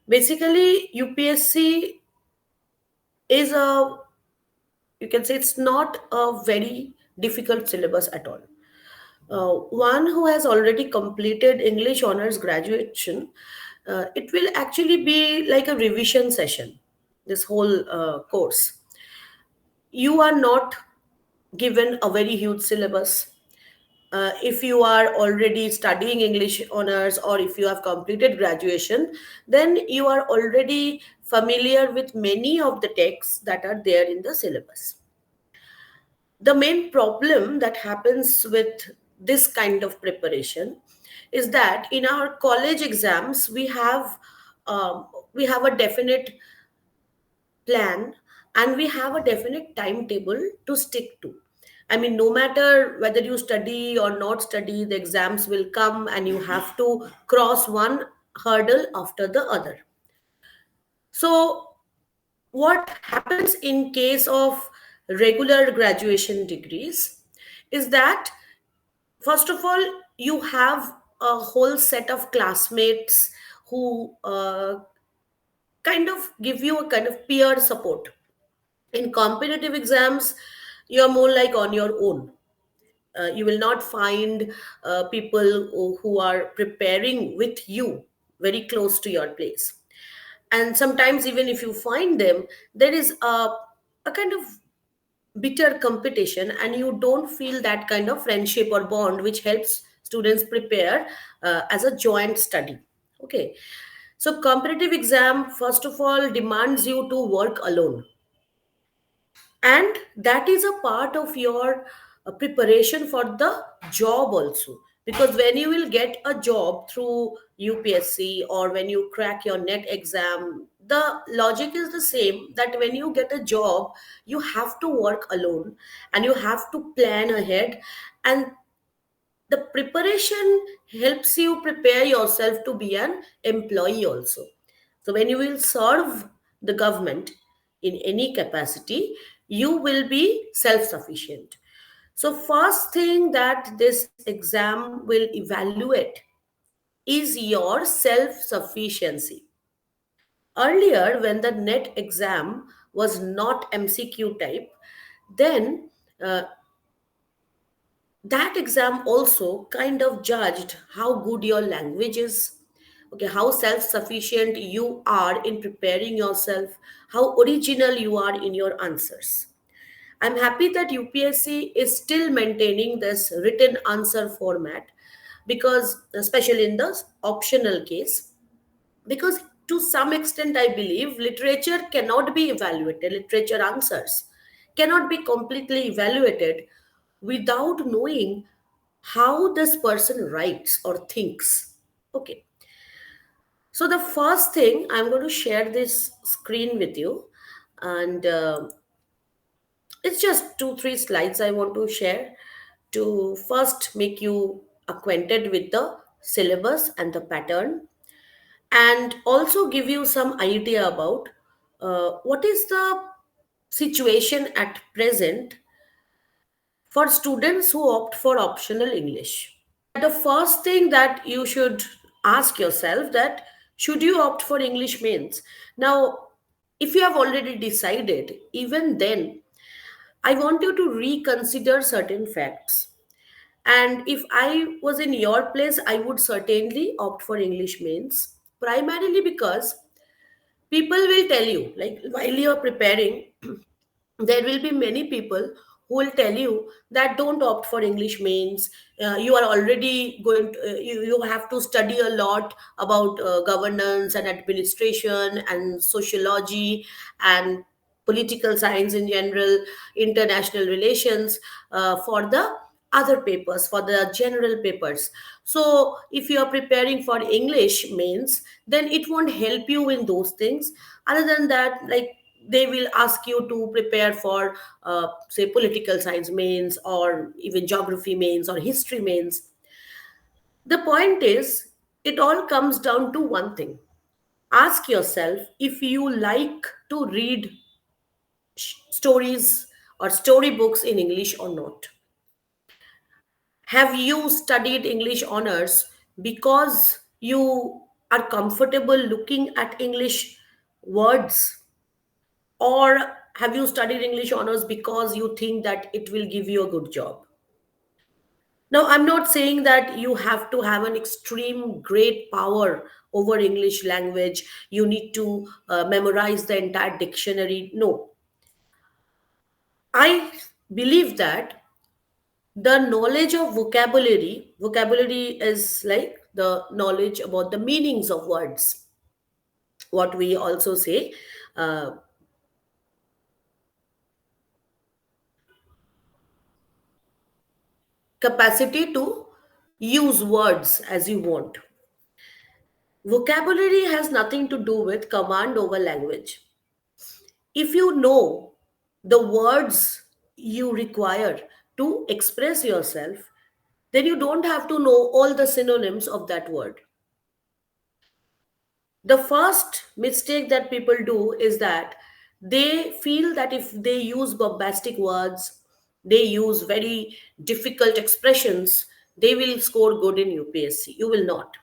Basically, UPSC is a, you can say it's not a very difficult syllabus at all. One who has already completed English honors graduation, it will actually be like a revision session, this whole course. You are not given a very huge syllabus. If you are already studying English honors or if you have completed graduation, then you are already familiar with many of the texts that are there in the syllabus. The main problem that happens with this kind of preparation is that in our college exams we have a definite plan and we have a definite timetable to stick to. I mean, no matter whether you study or not study, the exams will come and you have to cross one hurdle after the other. So what happens in case of regular graduation degrees is that, first of all, you have a whole set of classmates who kind of give you a kind of peer support. In competitive exams, you're more like on your own. You will not find people who are preparing with you very close to your place. And sometimes, even if you find them, there is a kind of bitter competition, and you don't feel that kind of friendship or bond which helps students prepare as a joint study. Okay, so competitive exam, first of all, demands you to work alone, and that is a part of your preparation for the job also, because when you will get a job through UPSC or when you crack your net exam, the logic is the same, that when you get a job you have to work alone and you have to plan ahead, and the preparation helps you prepare yourself to be an employee also. So when you will serve the government in any capacity, you will be self sufficient. So, first thing that this exam will evaluate is your self sufficiency. Earlier, when the net exam was not MCQ type, then uh, that exam also kind of judged how good your language is, okay, how self sufficient you are in preparing yourself, how original you are in your answers. I'm happy that UPSC is still maintaining this written answer format, because, especially in the optional case, because to some extent I believe literature cannot be evaluated, literature answers cannot be completely evaluated without knowing how this person writes or thinks. Okay, so the first thing, I'm going to share this screen with you, and it's just 2 3 slides I want to share to first make you acquainted with the syllabus and the pattern, and also give you some idea about what is the situation at present for students who opt for optional English. The first thing that you should ask yourself, that should you opt for English mains? Now, if you have already decided, even then, I want you to reconsider certain facts. And if I was in your place, I would certainly opt for English mains, primarily because people will tell you, like while you're preparing, there will be many people who will tell you that don't opt for English mains. You are already going to, you have to study a lot about governance and administration and sociology and political science in general, international relations, for the other papers, for the general papers. So if you are preparing for English mains, then it won't help you in those things. Other than that, like, they will ask you to prepare for say political science mains or even geography mains or history mains. The point is, it all comes down to one thing: ask yourself if you like to read stories or storybooks in English or not. Have you studied English honors because you are comfortable looking at English words, or have you studied English honors because you think that it will give you a good job? Now, I'm not saying that you have to have an extreme great power over English language. You need to memorize the entire dictionary. No, I believe that the knowledge of vocabulary is like the knowledge about the meanings of words. What we also say, uh, capacity to use words as you want. Vocabulary has nothing to do with command over language. If you know the words you require to express yourself, then you don't have to know all the synonyms of that word. The first mistake that people do is that they feel that if they use bombastic words, they use very difficult expressions, they will score good in UPSC. You will not.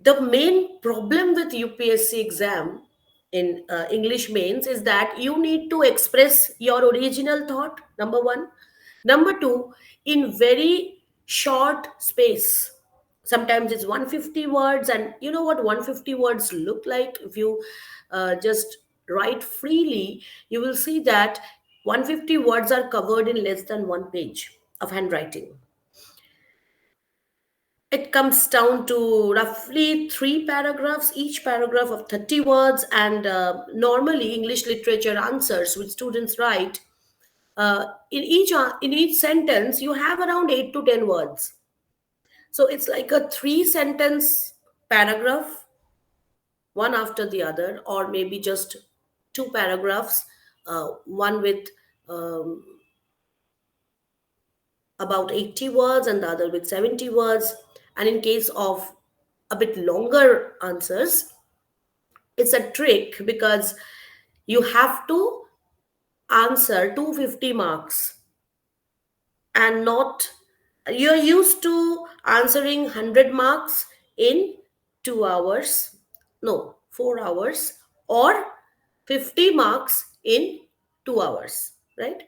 The main problem with UPSC exam in English mains is that you need to express your original thought, number one. Number two, in very short space. Sometimes it's 150 words, and you know what 150 words look like? If you just write freely, you will see that 150 words are covered in less than one page of handwriting. It comes down to roughly three paragraphs, each paragraph of 30 words. And normally, English literature answers which students write, in each sentence, you have around 8 to 10 words. So it's like a three-sentence paragraph, one after the other, or maybe just two paragraphs, one with um, about 80 words and the other with 70 words. And in case of a bit longer answers, it's a trick because you have to answer 250 marks and not, you're used to answering 100 marks in 2 hours, no, 4 hours, or 50 marks in 2 hours, right?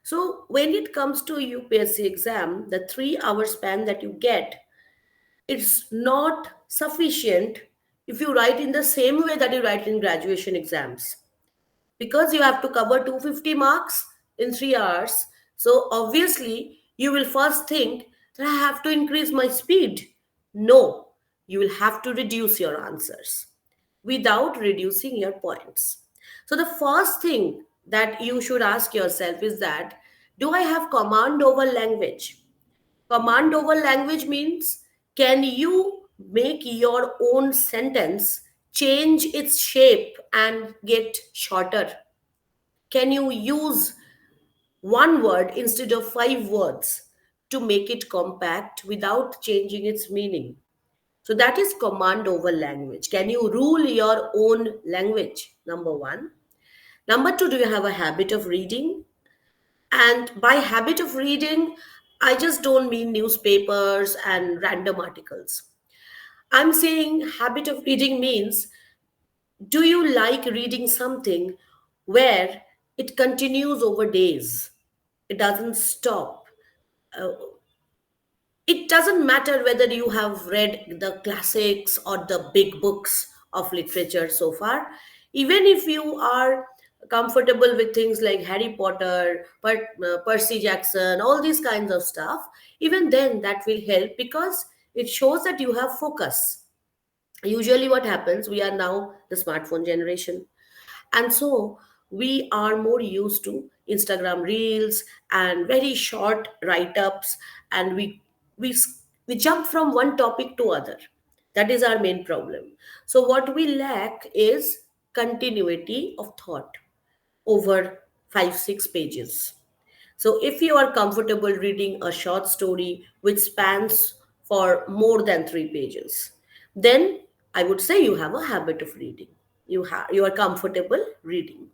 So when it comes to UPSC exam, the 3 hour span that you get, it's not sufficient if you write in the same way that you write in graduation exams, because you have to cover 250 marks in 3 hours. So obviously you will first think that I have to increase my speed. No, you will have to reduce your answers without reducing your points. So the first thing that you should ask yourself is that, do I have command over language? Command over language means, can you make your own sentence change its shape and get shorter? Can you use one word instead of 5 words to make it compact without changing its meaning? So that is command over language. Can you rule your own language? Number one. Number two, do you have a habit of reading? And by habit of reading, I just don't mean newspapers and random articles. I'm saying habit of reading means, do you like reading something where it continues over days? It doesn't stop. Uh, it doesn't matter whether you have read the classics or the big books of literature so far. Even if you are comfortable with things like Harry Potter, Percy Jackson, all these kinds of stuff, even then that will help because it shows that you have focus. Usually, what happens, we are now the smartphone generation, and so we are more used to Instagram reels and very short write-ups, and we jump from one topic to other. That is our main problem. So what we lack is continuity of thought over 5 6 pages. So if you are comfortable reading a short story which spans for more than 3 pages, then I would say you have a habit of reading. You are comfortable reading.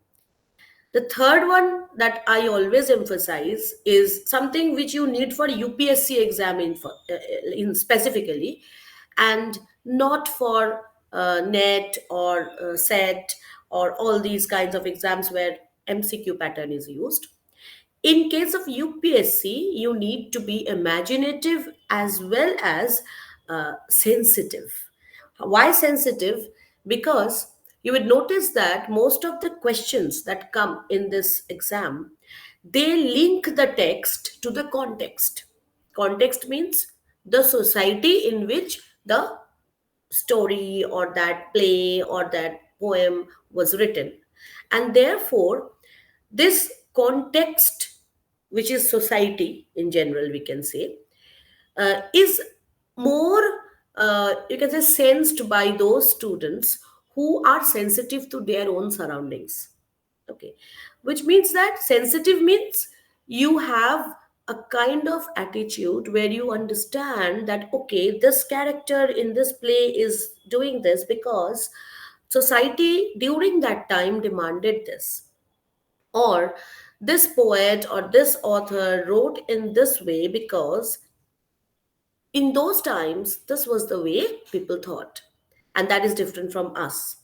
The third one that I always emphasize is something which you need for UPSC exam in specifically, and not for net or set or all these kinds of exams where MCQ pattern is used. In case of UPSC, you need to be imaginative as well as sensitive. Why sensitive? Because you would notice that most of the questions that come in this exam, they link the text to the context. Context means the society in which the story or that play or that poem was written. And therefore, this context, which is society in general, we can say, is more, you can say, sensed by those students who are sensitive to their own surroundings. Okay, which means that sensitive means you have a kind of attitude where you understand that, okay, this character in this play is doing this because society during that time demanded this, or this poet or this author wrote in this way because in those times this was the way people thought, and that is different from us.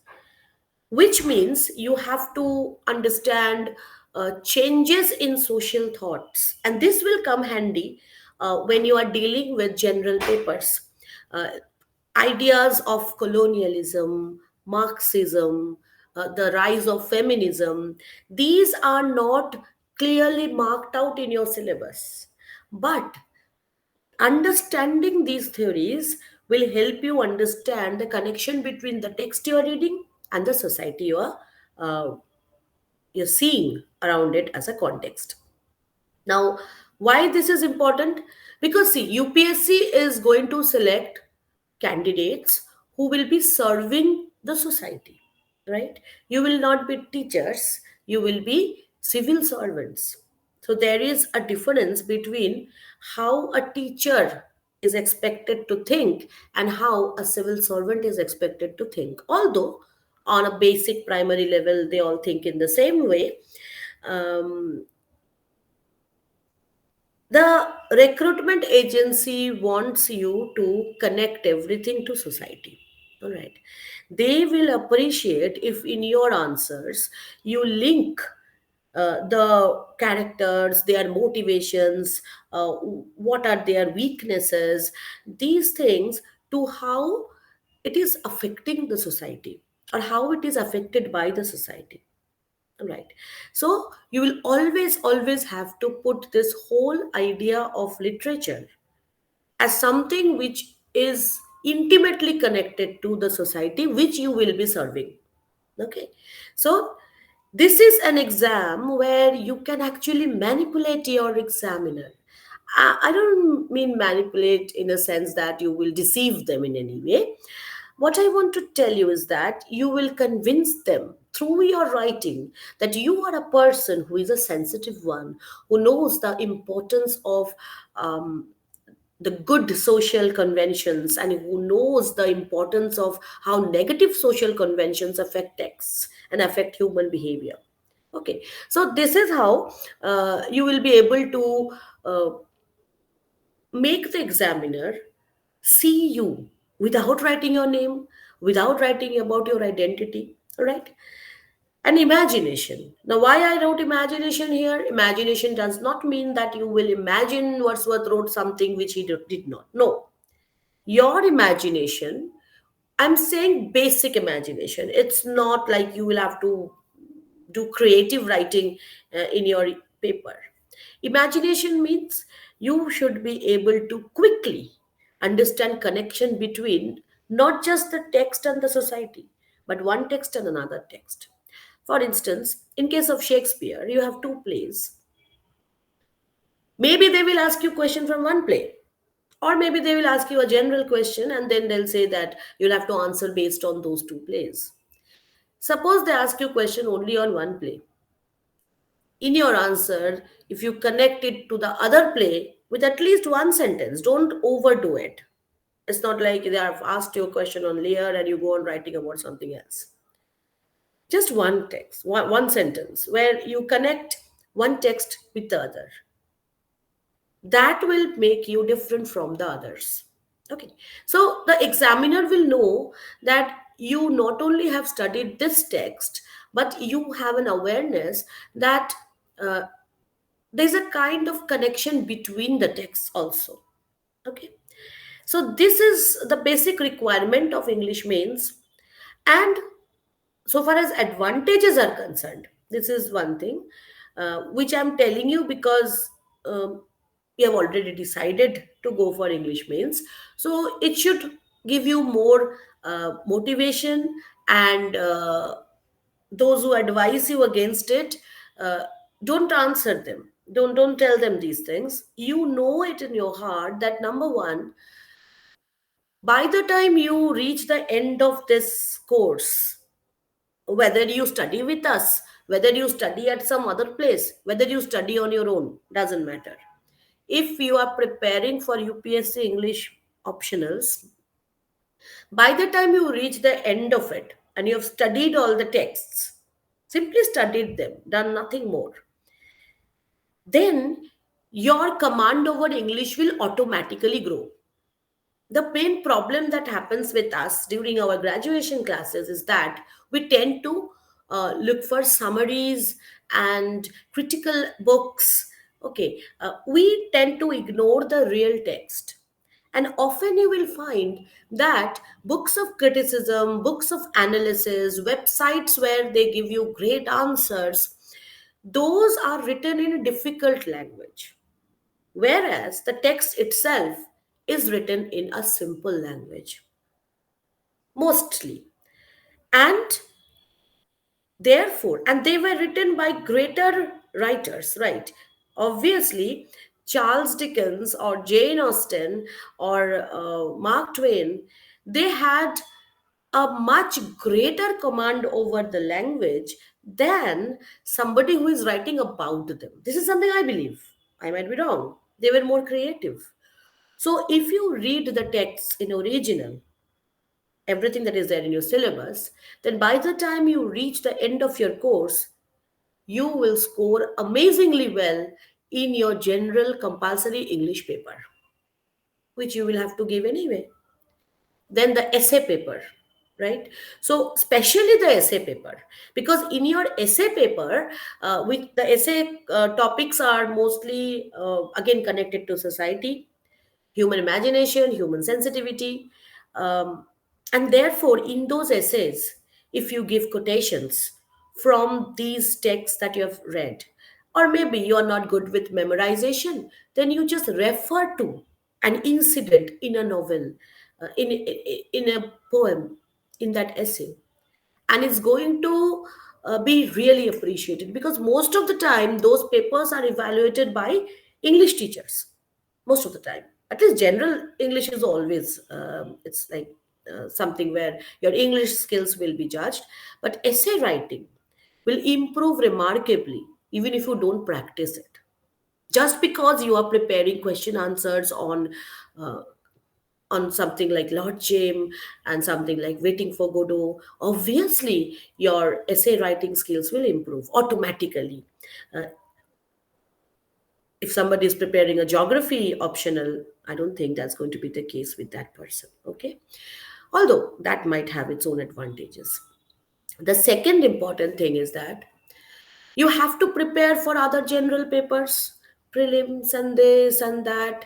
Which means you have to understand changes in social thoughts, and this will come handy when you are dealing with general papers. uh, Ideas of colonialism, Marxism, the rise of feminism, these are not clearly marked out in your syllabus. But understanding these theories will help you understand the connection between the text you are reading and the society uh, you're seeing around it as a context. Now, why this is important? Because see, UPSC is going to select candidates who will be serving the society, right? You will not be teachers, you will be civil servants. So there is a difference between how a teacher is expected to think and how a civil servant is expected to think. Although on a basic primary level, they all think in the same way. Um, the recruitment agency wants you to connect everything to society. All right. They will appreciate if in your answers you link the characters, their motivations, what are their weaknesses, these things, to how it is affecting the society or how it is affected by the society. Right. So you will always have to put this whole idea of literature as something which is intimately connected to the society which you will be serving. Okay. So this is an exam where you can actually manipulate your examiner. I don't mean manipulate in a sense that you will deceive them in any way. What I want to tell you is that you will convince them through your writing that you are a person who is a sensitive one, who knows the importance of the good social conventions and who knows the importance of how negative social conventions affect texts and affect human behavior. Okay, so this is how you will be able to make the examiner see you without writing your name, without writing about your identity, right? And imagination. Now, why I wrote imagination here? Imagination does not mean that you will imagine Wordsworth wrote something which he did not. No. Your imagination, I'm saying basic imagination. It's not like you will have to do creative writing in your paper. Imagination means you should be able to quickly understand connection between not just the text and the society, but one text and another text. For instance, in case of Shakespeare, you have two plays. Maybe they will ask you question from one play, or maybe they will ask you a general question and then they'll say that you'll have to answer based on those two plays. Suppose they ask you question only on one play. In your answer, if you connect it to the other play with at least one sentence, don't overdo it. It's not like they have asked you a question on Lear and you go on writing about something else. Just one text, one sentence where you connect one text with the other. That will make you different from the others. Okay, so the examiner will know that you not only have studied this text, but you have an awareness that uh, there's a kind of connection between the texts also. Okay, so this is the basic requirement of English mains. And so far as advantages are concerned, this is one thing which I'm telling you because um, we have already decided to go for English mains. So it should give you more motivation, and those who advise you against it, uh, don't answer them. Don't tell them these things. You know it in your heart that number one, by the time you reach the end of this course, whether you study with us, whether you study at some other place, whether you study on your own, doesn't matter. If you are preparing for UPSC English optionals, by the time you reach the end of it and you have studied all the texts, simply studied them, done nothing more, then your command over English will automatically grow. The main problem that happens with us during our graduation classes is that we tend to look for summaries and critical books. Okay, we tend to ignore the real text. And often you will find that books of criticism, books of analysis, websites where they give you great answers, those are written in a difficult language, whereas the text itself is written in a simple language, mostly. And therefore, and they were written by greater writers, right? Obviously, Charles Dickens or Jane Austen or Mark Twain, they had a much greater command over the language than somebody who is writing about them. This is something I believe. I might be wrong. They were more creative. So if you read the text in original, everything that is there in your syllabus, then by the time you reach the end of your course, you will score amazingly well in your general compulsory English paper, which you will have to give anyway. Then the essay paper, right? So especially the essay paper, because in your essay paper, with the essay topics are mostly again connected to society, human imagination, human sensitivity. Um, and therefore, in those essays, if you give quotations from these texts that you have read, or maybe you are not good with memorization, then you just refer to an incident in a novel, in a poem, in that essay, and it's going to be really appreciated, because most of the time those papers are evaluated by English teachers. Most of the time, at least general English is always it's like something where your English skills will be judged, but essay writing will improve remarkably even if you don't practice it. Just because you are preparing question answers uh, on something like Lord Jim and something like Waiting for Godot, obviously your essay writing skills will improve automatically. Uh, if somebody is preparing a geography optional, I don't think that's going to be the case with that person. Okay, although that might have its own advantages. The second important thing is that you have to prepare for other general papers, prelims, and this and that.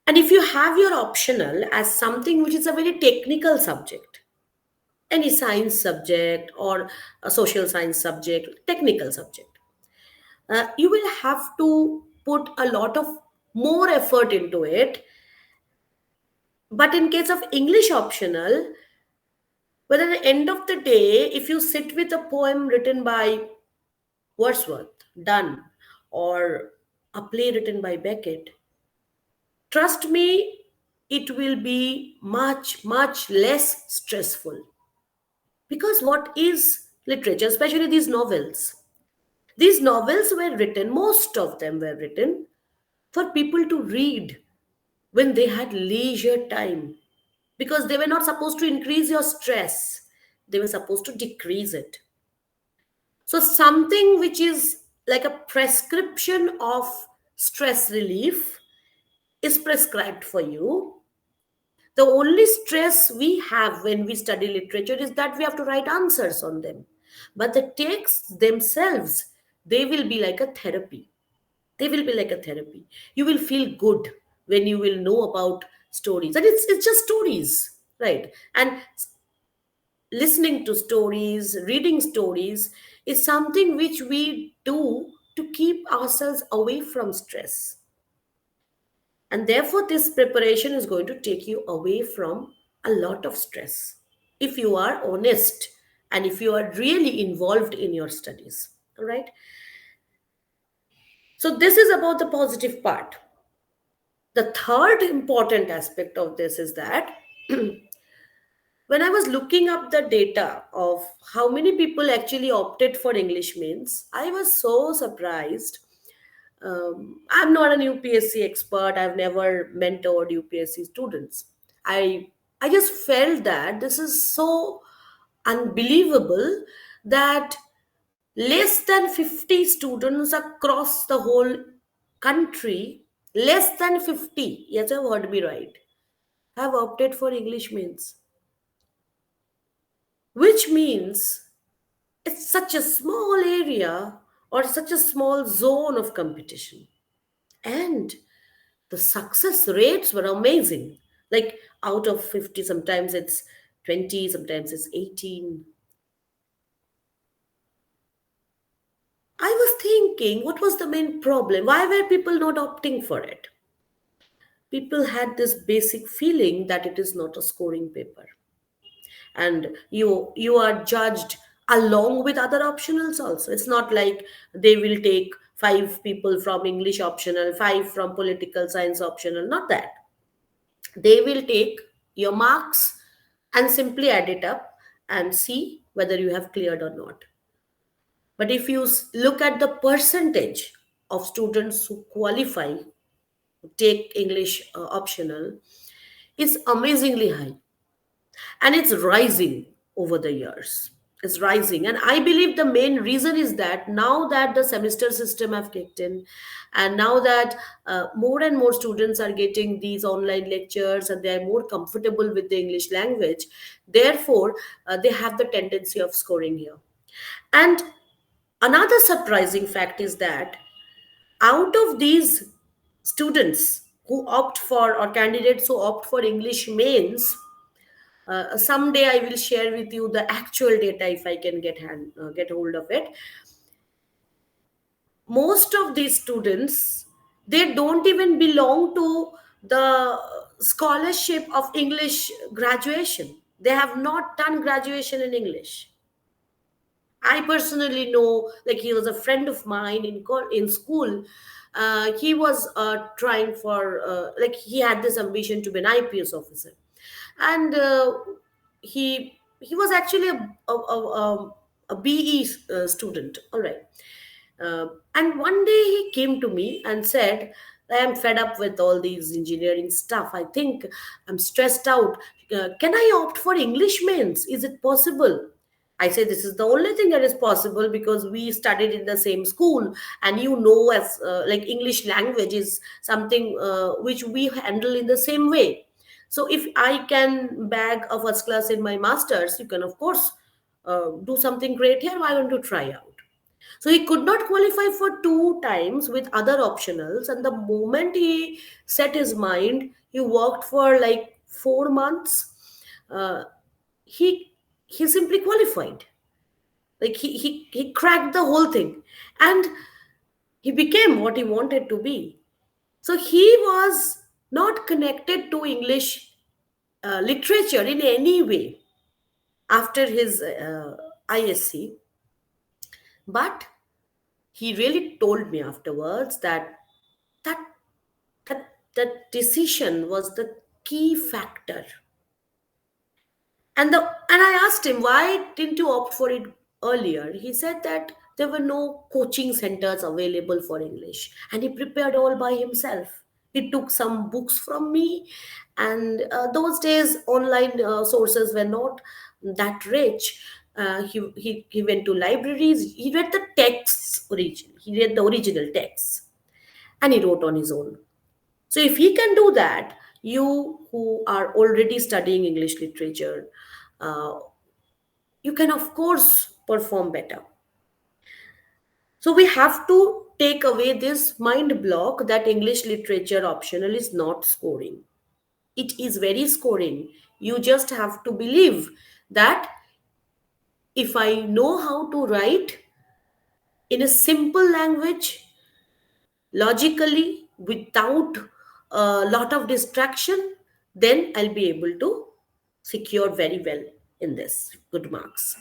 And if you have your optional as something which is a very technical subject, any science subject or a social science subject, technical subject, you will have to put a lot of more effort into it. But in case of English optional, but at the end of the day, if you sit with a poem written by Wordsworth, Donne, or a play written by Beckett, trust me, it will be much, much less stressful. Because what is literature, especially these novels? These novels were written, most of them were written for people to read when they had leisure time, because they were not supposed to increase your stress, they were supposed to decrease it. So, something which is like a prescription of stress relief is prescribed for you. The only stress we have when we study literature is that we have to write answers on them. But the texts themselves, they will be like a therapy. They will be like a therapy. You will feel good when you will know about stories. And it's just stories, right? And listening to stories, reading stories is something which we do to keep ourselves away from stress. And therefore, this preparation is going to take you away from a lot of stress if you are honest and if you are really involved in your studies. All right. So, this is about the positive part. The third important aspect of this is that when I was looking up the data of how many people actually opted for English means, I was so surprised. I'm not an UPSC expert. I've never mentored UPSC students. I I just felt that this is so unbelievable that less than 50 students across the whole country, less than 50, yes, I've heard me right, have opted for English means, which means it's such a small area or such a small zone of competition. And the success rates were amazing. Like out of 50, sometimes it's 20, sometimes it's 18. I was thinking, what was the main problem? Why were people not opting for it? People had this basic feeling that it is not a scoring paper. And you are judged along with other optionals also. It's not like they will take five people from English optional, five from political science optional, not that. They will take your marks and simply add it up and see whether you have cleared or not. But if you look at the percentage of students who qualify, who take English optional, it's amazingly high, and it's rising over the years. It's rising, and I believe the main reason is that now that the semester system have kicked in, and now that more and more students are getting these online lectures and they are more comfortable with the English language, therefore they have the tendency of scoring here. And another surprising fact is that out of these students who opt for, or candidates who opt for English mains, someday I will share with you the actual data if I can get hold of it. Most of these students, they don't even belong to the scholarship of English graduation. They have not done graduation in English. I personally know, like he was a friend of mine in school. He was trying for, like he had this ambition to be an IPS officer, and he was actually a BE student. All right, and one day he came to me and said, I am fed up with all these engineering stuff. I think I'm stressed out. Can I opt for English mains? Is it possible? I say this is the only thing that is possible because we studied in the same school, and you know, as like English language is something which we handle in the same way. So if I can bag a first class in my masters, you can of course do something great here. Why don't you try out? So he could not qualify for two times with other optionals. And the moment he set his mind, he worked for like 4 months. Uh, he he simply qualified. Like he cracked the whole thing, and he became what he wanted to be. So he was not connected to English literature in any way after his ISC, but he really told me afterwards that that that decision was the key factor. And I asked him, why didn't you opt for it earlier? He said that there were no coaching centers available for English, and he prepared all by himself. He took some books from me, and those days online sources were not that rich. He went to libraries. He read the texts originally. He read the original texts, and he wrote on his own. So if he can do that, You who are already studying English literature, uh, you can, of course, perform better. So we have to take away this mind block that English literature optional is not scoring. It is very scoring. You just have to believe that if I know how to write in a simple language, logically, without a lot of distraction, then I'll be able to secure very well in this good marks.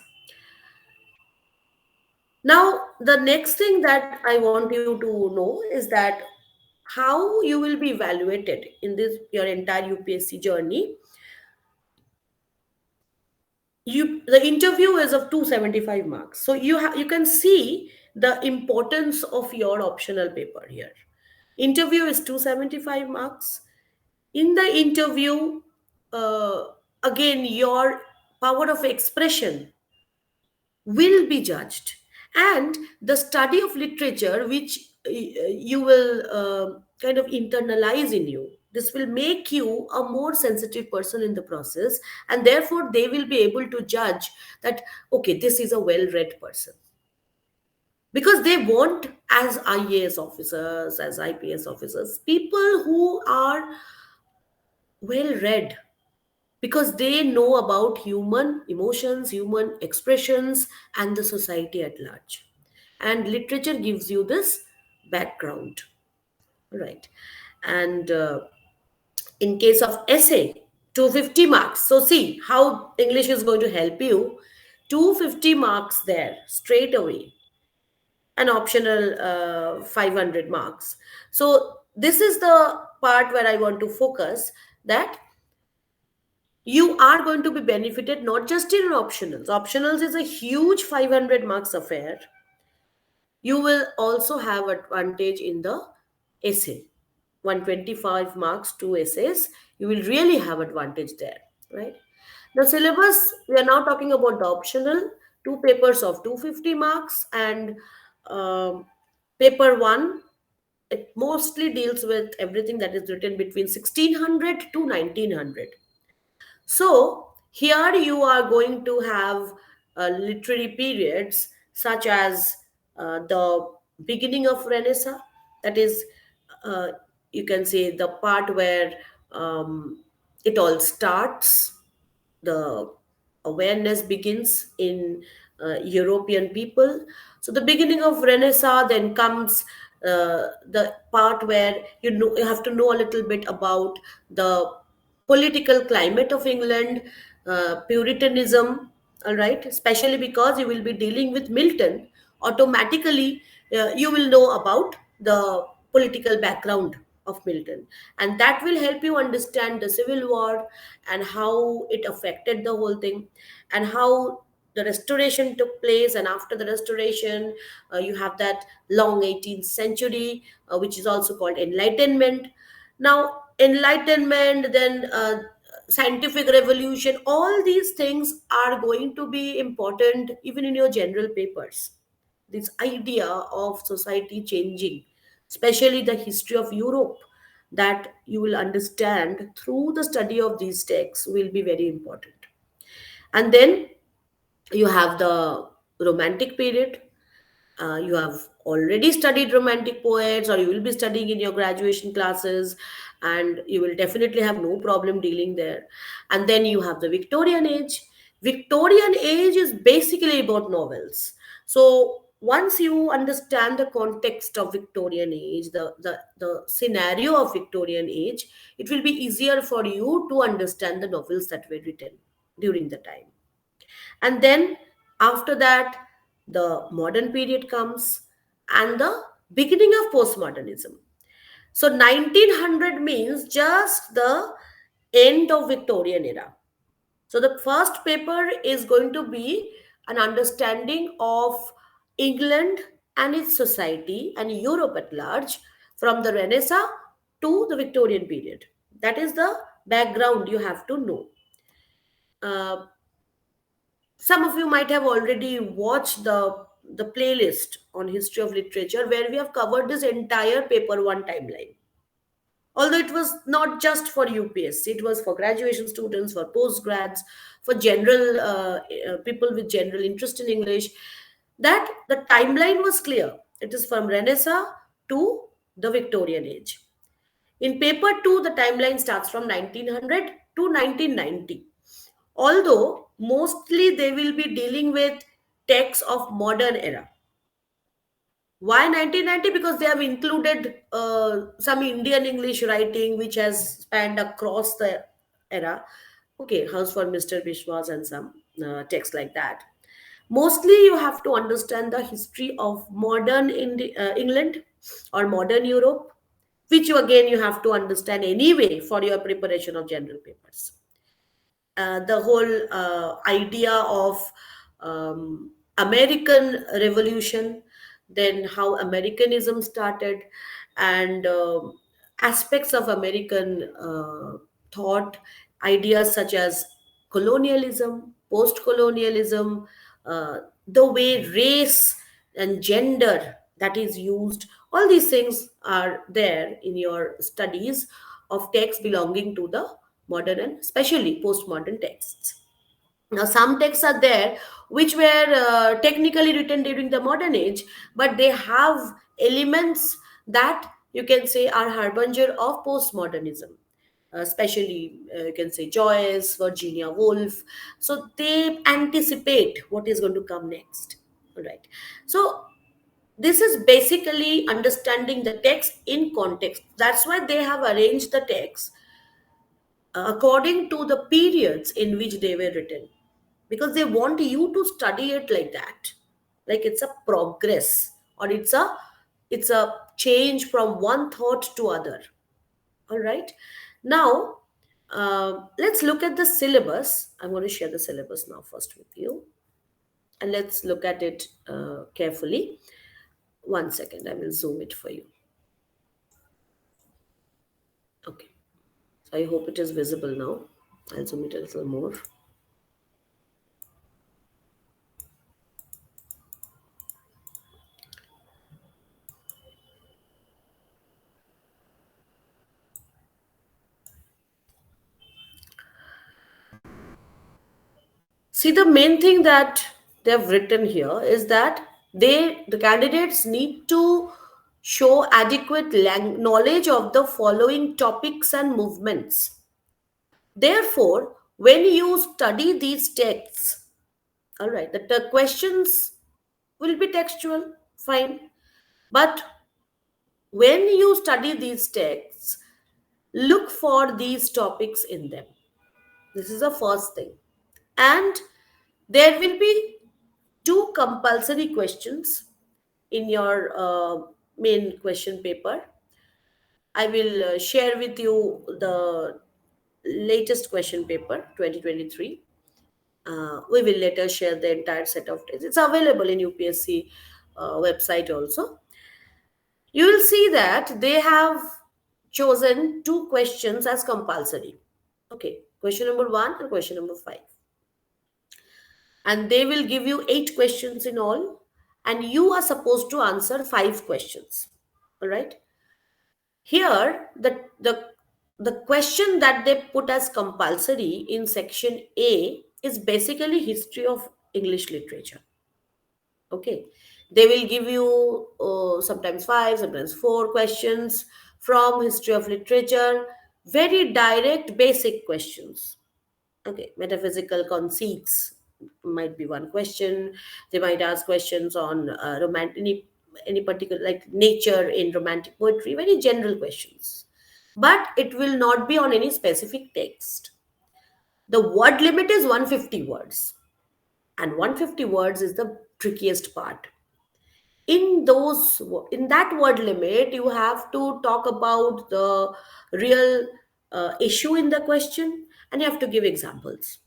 Now, the next thing that I want you to know is that how you will be evaluated in this your entire UPSC journey. The interview is of 275 marks, so you can see the importance of your optional paper here. Interview is 275 marks. In the interview, uh, again, your power of expression will be judged, and the study of literature which you will kind of internalize in you, this will make you a more sensitive person in the process, and therefore they will be able to judge that okay, this is a well read person, because they want, as IAS officers, as IPS officers, people who are well read, because they know about human emotions, human expressions, and the society at large. And literature gives you this background, right? And in case of essay, 250 marks. So, see how English is going to help you. 250 marks there straight away, an optional 500 marks. So, this is the part where I want to focus, that you are going to be benefited not just in optionals. Optionals is a huge 500 marks affair. You will also have advantage in the essay. 125 marks, two essays. You will really have advantage there, right? The syllabus, we are now talking about the optional, two papers of 250 marks, and um, paper one, it mostly deals with everything that is written between 1600 to 1900. So here you are going to have literary periods such as the beginning of Renaissance, that is, uh, you can say the part where it all starts, the awareness begins in European people. So the beginning of Renaissance, then comes the part where you have to know a little bit about the political climate of England, Puritanism, all right, especially because you will be dealing with Milton. Automatically, you will know about the political background of Milton, and that will help you understand the Civil War and how it affected the whole thing, and how the restoration took place. And after the restoration, you have that long 18th century, which is also called Enlightenment. Now, Enlightenment, then scientific revolution, all these things are going to be important even in your general papers. This idea of society changing, especially the history of Europe, that you will understand through the study of these texts, will be very important. And then you have the Romantic period. You have already studied Romantic poets, or you will be studying in your graduation classes, and you will definitely have no problem dealing there. And then you have the Victorian age. Victorian age is basically about novels. So once you understand the context of Victorian age, the scenario of Victorian age, it will be easier for you to understand the novels that were written during the time. And then after that, the modern period comes, and the beginning of postmodernism. So 1900 means just the end of Victorian era. So the first paper is going to be an understanding of England and its society and Europe at large, from the Renaissance to the Victorian period. That is the background you have to know. Uh, some of you might have already watched the playlist on history of literature, where we have covered this entire paper one timeline. Although it was not just for UPSC, it was for graduation students, for postgrads, for general people with general interest in English, that the timeline was clear. It is from Renaissance to the Victorian age. In paper 2, the timeline starts from 1900 to 1990. Although mostly they will be dealing with texts of modern era. Why 1990? Because they have included some Indian English writing which has spanned across the era. Okay, House for Mr. Vishwas and some text like that. Mostly you have to understand the history of modern England or modern Europe, which you have to understand anyway for your preparation of general papers. The whole idea of American Revolution, then how Americanism started, and aspects of American thought, ideas such as colonialism, post colonialism, the way race and gender that is used, all these things are there in your studies of texts belonging to the modern and especially postmodern texts. Now, some texts are there which were technically written during the modern age, but they have elements that you can say are harbinger of postmodernism. Especially, you can say Joyce, Virginia Woolf. So they anticipate what is going to come next. All right. So this is basically understanding the text in context. That's why they have arranged the text according to the periods in which they were written, because they want you to study it like that, like it's a progress, or it's a change from one thought to other. All right. Now let's look at the syllabus. I'm going to share the syllabus now first with you, and let's look at it carefully. One second, I will zoom it for you. Okay, so I hope it is visible now. I'll zoom it a little more. See, the main thing that they've written here is that the candidates need to show adequate knowledge of the following topics and movements. Therefore, when you study these texts, all right, the questions will be textual, fine. But when you study these texts, look for these topics in them. This is the first thing. And there will be two compulsory questions in your main question paper. I will share with you the latest question paper 2023. We will later share the entire set of tests. It's available in UPSC website also. You will see that they have chosen two questions as compulsory. Okay, question number 1 and question number 5. And they will give you 8 questions in all, and you are supposed to answer 5 questions. All right. Here the question that they put as compulsory in section A is basically history of English literature. Okay, they will give you sometimes 5, sometimes 4 questions from history of literature, very direct basic questions. Okay, metaphysical conceits might be one question. They might ask questions on any particular, like nature in romantic poetry, very general questions. But it will not be on any specific text. The word limit is 150 words, and 150 words is the trickiest part. In that word limit, you have to talk about the real issue in the question, and you have to give examples.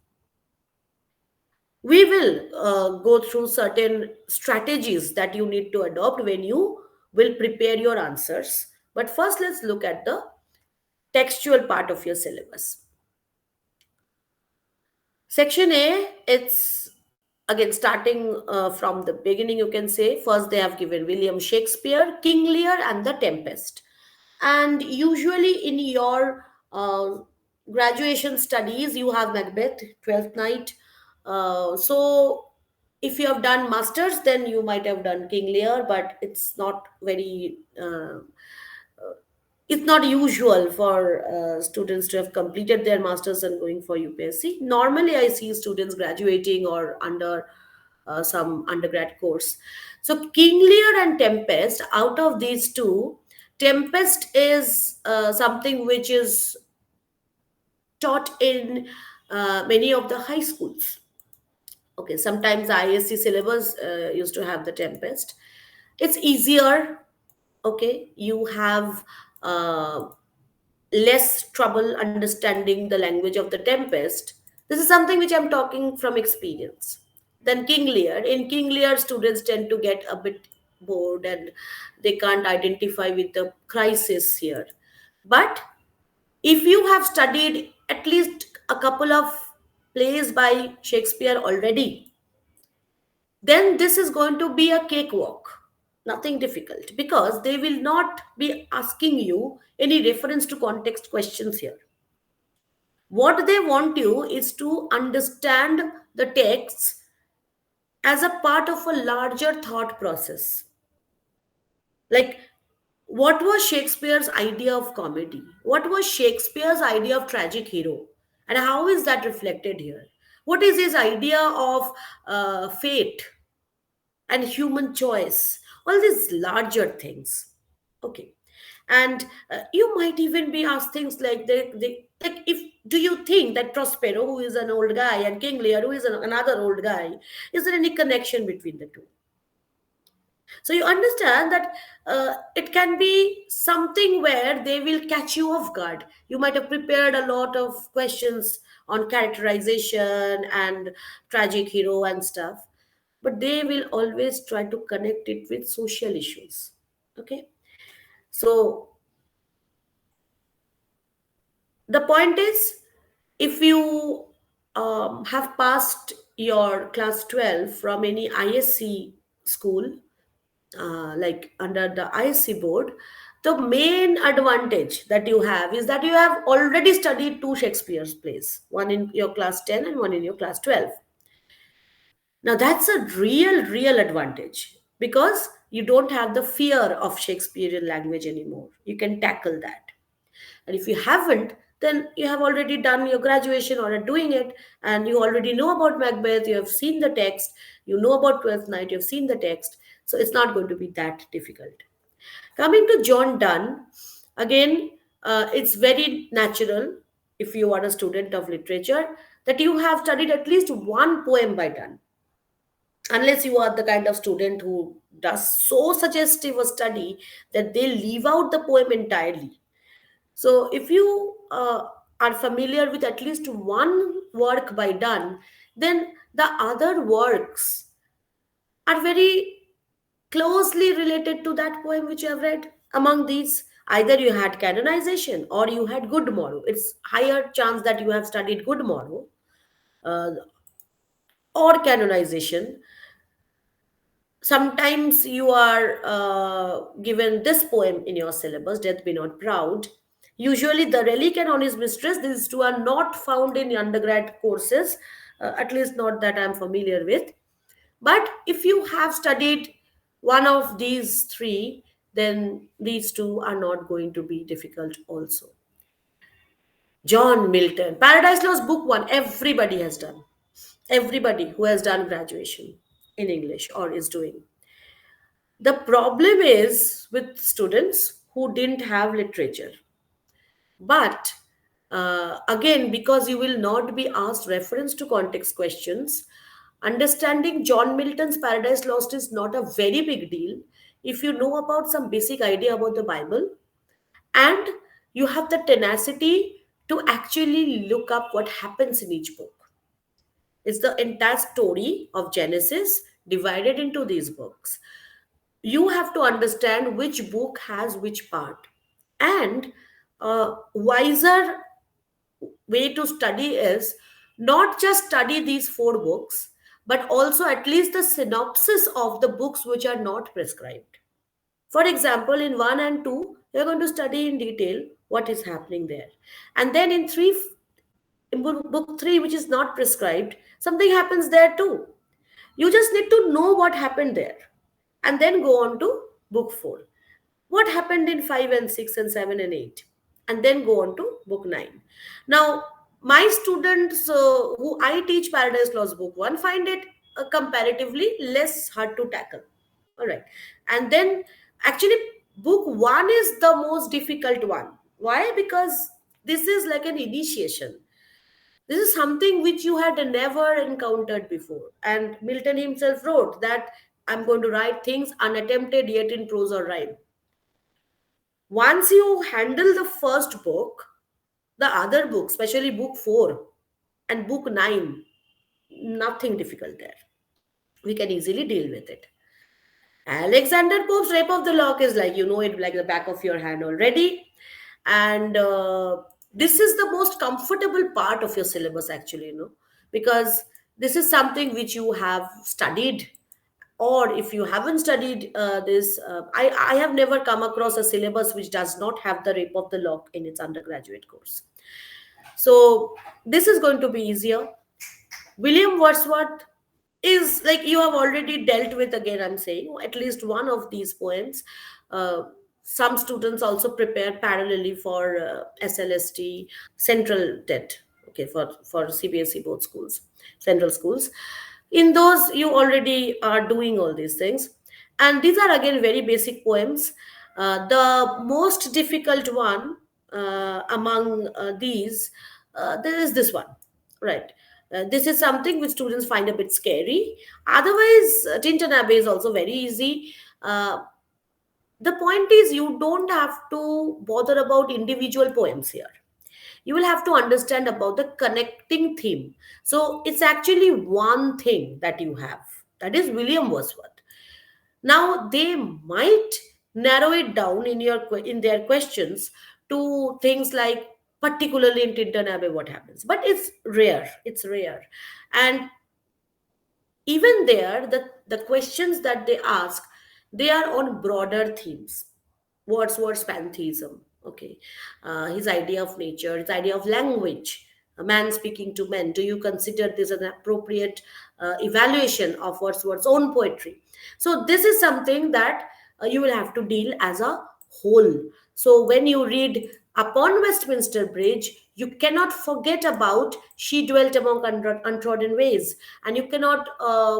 We will go through certain strategies that you need to adopt when you will prepare your answers. But first, let's look at the textual part of your syllabus. Section A, it's again starting from the beginning. You can say first they have given William Shakespeare, King Lear, and The Tempest. And usually in your graduation studies, you have Macbeth, Twelfth Night. So if you have done masters, then you might have done King Lear, but it's not very it's not usual for students to have completed their masters and going for UPSC. Normally, I see students graduating or under some undergrad course. So, King Lear and Tempest, out of these two, Tempest is something which is taught in many of the high schools. Okay, sometimes ISC syllabus used to have the Tempest. It's easier. Okay, you have less trouble understanding the language of the Tempest. This is something which I'm talking from experience. Then King Lear. In King Lear, students tend to get a bit bored and they can't identify with the crisis here. But if you have studied at least a couple of plays by Shakespeare already, then this is going to be a cakewalk. Nothing difficult because they will not be asking you any reference to context questions here. What they want you is to understand the texts as a part of a larger thought process. Like, what was Shakespeare's idea of comedy? What was Shakespeare's idea of tragic hero? And how is that reflected here? What is his idea of fate and human choice? All these larger things. Okay. And you might even be asked things like like, if do you think that Prospero, who is an old guy, and King Lear, who is another old guy, is there any connection between the two? So you understand that it can be something where they will catch you off guard. You might have prepared a lot of questions on characterization and tragic hero and stuff, but they will always try to connect it with social issues. Okay. So the point is, if you have passed your class 12 from any ISC school, like under the ISC board, the main advantage that you have is that you have already studied two Shakespeare's plays, one in your class 10 and one in your class 12. Now, that's a real advantage because you don't have the fear of Shakespearean language anymore. You can tackle that. And if you haven't, then you have already done your graduation or are doing it, and you already know about Macbeth, you have seen the text, you know about Twelfth Night, you have seen the text. So it's not going to be that difficult. Coming to John Donne, again, it's very natural if you are a student of literature that you have studied at least one poem by Donne, unless you are the kind of student who does so suggestive a study that they leave out the poem entirely. So, if you are familiar with at least one work by Donne, then the other works are very closely related to that poem which you have read. Among these, either you had canonization or you had good morrow. It's higher chance that you have studied good morrow uh, or canonization. Sometimes you are given this poem in your syllabus, Death Be Not Proud. Usually the Relic and Honest Mistress, these two are not found in undergrad courses, at least not that I'm familiar with. But if you have studied one of these three, then these two are not going to be difficult also. John Milton, Paradise Lost, book one, everybody has done. Everybody who has done graduation in English or is doing. The problem is with students who didn't have literature. But again, because you will not be asked reference to context questions, understanding John Milton's Paradise Lost is not a very big deal if you know about some basic idea about the Bible and you have the tenacity to actually look up what happens in each book. It's the entire story of Genesis divided into these books. You have to understand which book has which part. And a wiser way to study is not just study these four books, but also at least the synopsis of the books which are not prescribed. For example, in 1 and 2, you're going to study in detail what is happening there. And then in 3, in book 3, which is not prescribed, something happens there too. You just need to know what happened there and then go on to book 4. What happened in 5 and 6 and 7 and 8, and then go on to book 9. Now, my students who I teach Paradise Lost book 1 find it comparatively less hard to tackle. All right. And then actually book 1 is the most difficult one. Why? Because this is like an initiation. This is something which you had never encountered before. And Milton himself wrote that I'm going to write things unattempted yet in prose or rhyme. Once you handle the first book, the other book, especially book 4 and book 9, nothing difficult there. We can easily deal with it. Alexander Pope's Rape of the Lock is like, you know it like the back of your hand already. And this is the most comfortable part of your syllabus, actually, because this is something which you have studied. Or if you haven't studied this, I have never come across a syllabus which does not have the Rape of the Lock in its undergraduate course. So this is going to be easier. William Wordsworth is like you have already dealt with, again I'm saying, at least one of these poems. uh, some students also prepare parallelly for SLST central tet, okay, for CBSE both schools, central schools. In those you already are doing all these things, and these are again very basic poems. The most difficult one among these, there is this one, right? This is something which students find a bit scary. Otherwise, Tintin Abbey is also very easy. The point is, you don't have to bother about individual poems here. You will have to understand about the connecting theme. So it's actually one thing that you have. That is William Wordsworth. Now they might narrow it down in their questions to things like, particularly in Tintin Abbey, what happens. But it's rare. It's rare. And even there, the questions that they ask, they are on broader themes. Wordsworth's pantheism, okay, his idea of nature, his idea of language, a man speaking to men. Do you consider this an appropriate evaluation of Wordsworth's own poetry? So this is something that you will have to deal as a whole. So when you read Upon Westminster Bridge, you cannot forget about She Dwelt Among Untrodden Ways, and you cannot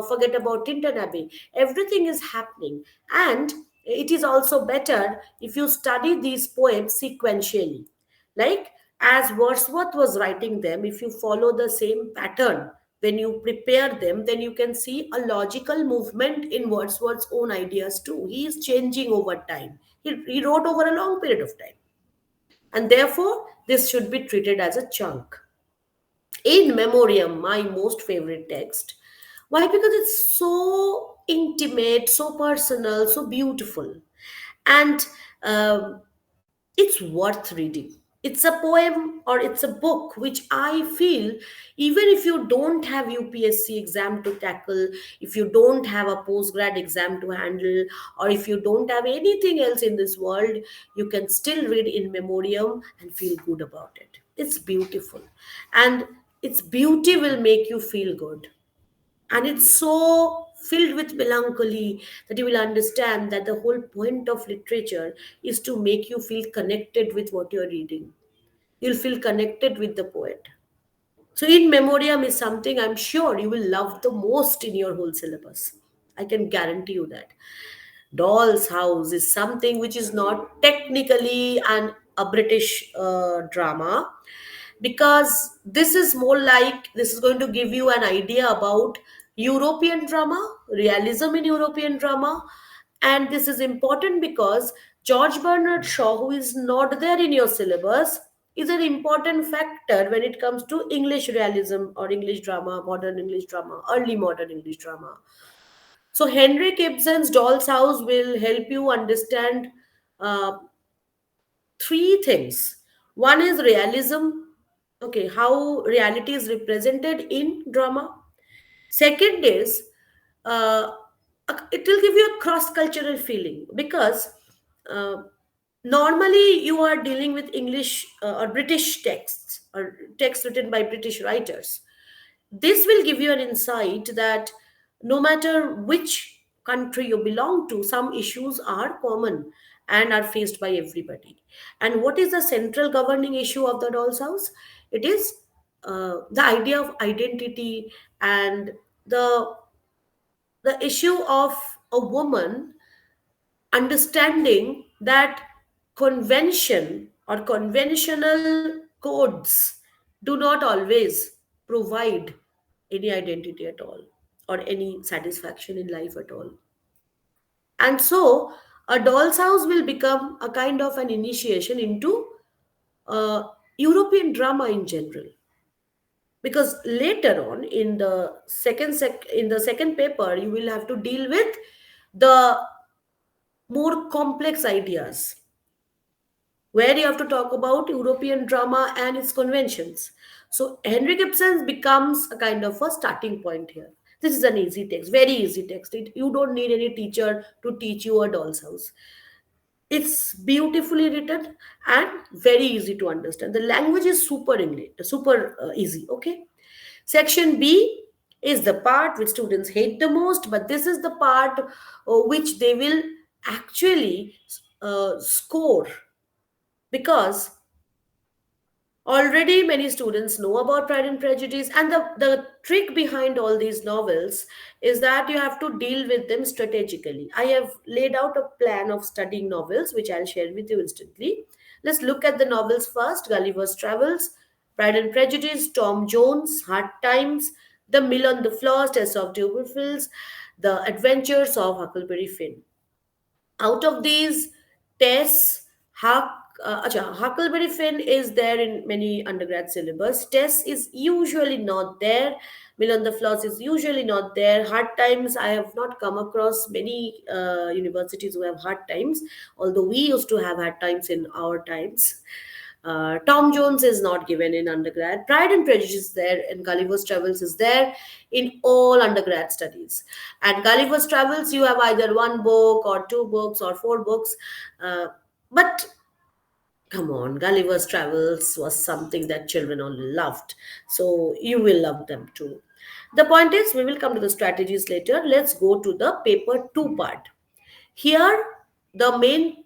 forget about Tintin Abbey. Everything is happening, and it is also better if you study these poems sequentially. Like as Wordsworth was writing them, if you follow the same pattern when you prepare them, then you can see a logical movement in Wordsworth's own ideas too. He is changing over time. He wrote over a long period of time. And therefore, this should be treated as a chunk. In Memoriam, my most favorite text. Why? Because it's so intimate, so personal, so beautiful. And it's worth reading. It's a poem or it's a book which I feel, even if you don't have UPSC exam to tackle, if you don't have a postgrad exam to handle, or if you don't have anything else in this world, you can still read In Memoriam and feel good about it. It's beautiful. And its beauty will make you feel good. And it's so filled with melancholy that you will understand that the whole point of literature is to make you feel connected with what you're reading. You'll feel connected with the poet. So, In Memoriam is something I'm sure you will love the most in your whole syllabus. I can guarantee you that. Doll's House is something which is not technically a British drama, because this is more like, this is going to give you an idea about European drama, realism in European drama. And this is important because George Bernard Shaw, who is not there in your syllabus, is an important factor when it comes to English realism or English drama, modern English drama, early modern English drama. So Henrik Ibsen's Doll's House will help you understand uh, three things. One is realism, okay, how reality is represented in drama. Second is, uh, it will give you a cross cultural feeling, because Uh, Normally, you are dealing with English or British texts or texts written by British writers. This will give you an insight that no matter which country you belong to, some issues are common and are faced by everybody. And what is the central governing issue of the doll's house? It is the idea of identity and the the issue of a woman understanding that convention or conventional codes do not always provide any identity at all or any satisfaction in life at all. And so, a doll's house will become a kind of an initiation into uh, European drama in general. Because later on in the in the second paper, you will have to deal with the more complex ideas where you have to talk about European drama and its conventions. So Henry Gibson becomes a kind of a starting point here. This is an easy text, very easy text. You don't need any teacher to teach you a doll's house. It's beautifully written and very easy to understand. The language is super English, super easy. Okay. Section B is the part which students hate the most, but this is the part which they will actually score because already many students know about Pride and Prejudice, and the trick behind all these novels is that you have to deal with them strategically. I have laid out a plan of studying novels, which I'll share with you instantly. Let's look at the novels first. Gulliver's Travels, Pride and Prejudice, Tom Jones, Hard Times, The Mill on the Floor, Tess of Tuberville's, The Adventures of Huckleberry Finn. Out of these, Tess, Huckleberry Finn is there in many undergrad syllabus. Tess is usually not there. Mill on the Floss is usually not there. Hard times, I have not come across many universities who have hard times, although we used to have hard times in our times. Tom Jones is not given in undergrad. Pride and Prejudice is there, and Gulliver's Travels is there in all undergrad studies. And Gulliver's Travels, you have either one book or two books or four books. But come on, Gulliver's Travels was something that children all loved. So you will love them too. The point is, we will come to the strategies later. Let's go to the paper two part. Here, the main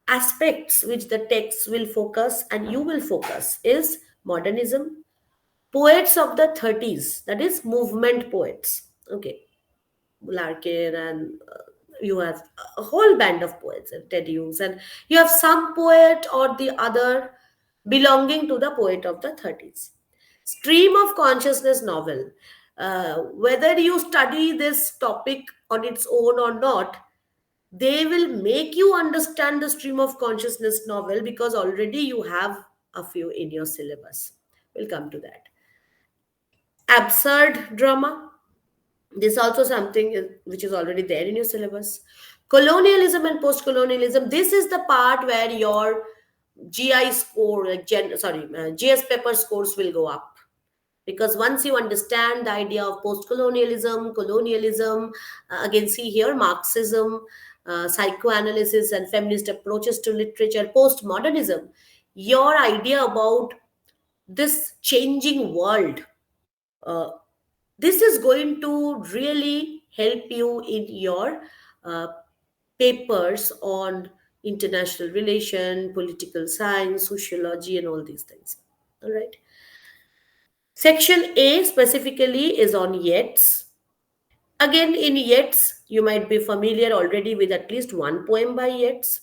aspects which the text will focus and you will focus is modernism, poets of the 30s, that is movement poets. Okay, Larkin and you have a whole band of poets and Ted Hughes, and you have some poet or the other belonging to the poet of the 30s. Stream of consciousness novel. Whether you study this topic on its own or not, they will make you understand the stream of consciousness novel because already you have a few in your syllabus. We'll come to that. Absurd drama. This also something which is already there in your syllabus. Colonialism and post-colonialism. This is the part where your GI score, GS paper scores will go up. Because once you understand the idea of post-colonialism, colonialism, again see here Marxism, psychoanalysis and feminist approaches to literature, postmodernism, your idea about this changing world, uh, this is going to really help you in your uh, papers on international relation, political science, sociology, and all these things. All right. Section A specifically is on Yeats. Again, in Yeats, you might be familiar already with at least one poem by Yeats.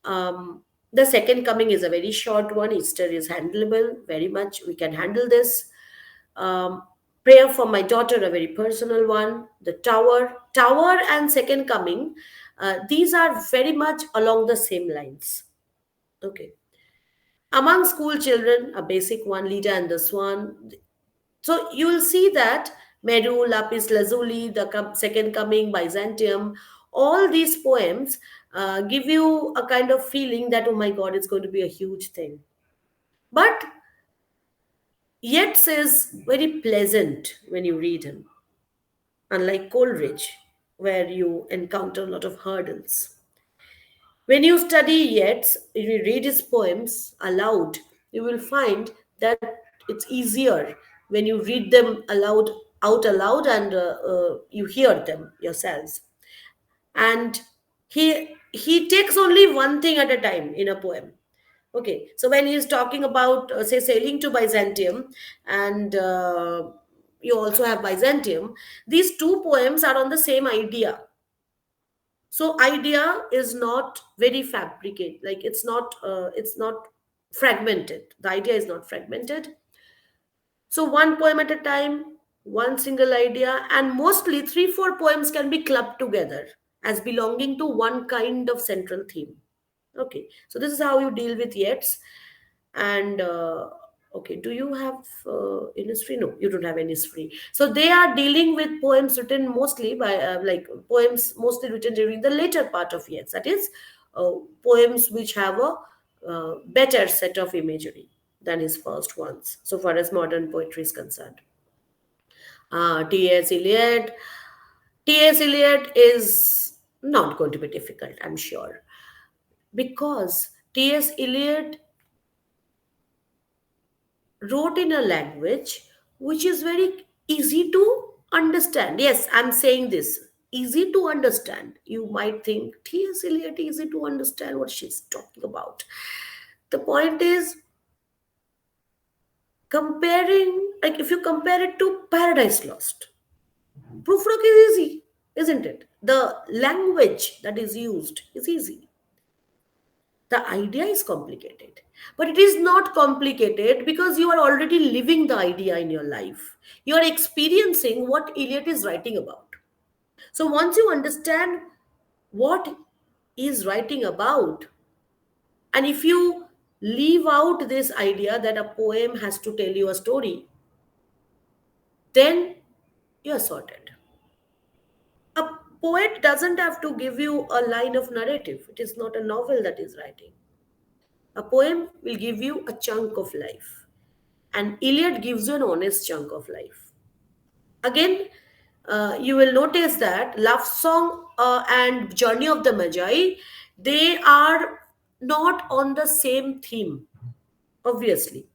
The second coming is a very short one. Easter is handleable, very much. We can handle this. Um, Prayer for My Daughter, a very personal one. The Tower and Second Coming, these are very much along the same lines. Okay. Among school children, a basic one, Leda and the Swan. So you will see that Meru, Lapis Lazuli, the Second Coming, Byzantium, all these poems give you a kind of feeling that, oh my God, it's going to be a huge thing. But Yeats is very pleasant when you read him, unlike Coleridge, where you encounter a lot of hurdles. When you study Yeats, if you read his poems aloud, you will find that it's easier when you read them aloud, out aloud, and you hear them yourselves. And he takes only one thing at a time in a poem. Okay, so when he's talking about, say, sailing to Byzantium, and you also have Byzantium, these two poems are on the same idea. So idea is not very fabricated, like it's not fragmented. The idea is not fragmented. So one poem at a time, one single idea, and mostly 3 4 poems can be clubbed together as belonging to one kind of central theme. Okay, so this is how you deal with Yeats. And okay, do you have Innisfree? No, you don't have Innisfree. So they are dealing with poems written mostly by like poems mostly written during the later part of Yeats. That is, uh, poems which have a better set of imagery than his first ones, so far as modern poetry is concerned. T.S. Eliot. T.S. Eliot is not going to be difficult, I'm sure, because T.S. Eliot wrote in a language which is very easy to understand. Yes, I'm saying this, easy to understand. You might think T.S. Eliot easy to understand what she's talking about. The point is, comparing, like if you compare it to Paradise Lost, Proofread is easy, isn't it? The language that is used is easy. The idea is complicated, but it is not complicated because you are already living the idea in your life. You are experiencing what Eliot is writing about. So once you understand what he is writing about, and if you leave out this idea that a poem has to tell you a story, then you are sorted. A poet doesn't have to give you a line of narrative. It is not a novel that is writing. A poem will give you a chunk of life, and Iliad gives you an honest chunk of life. Again, you will notice that Love Song and Journey of the Magi, they are not on the same theme, obviously.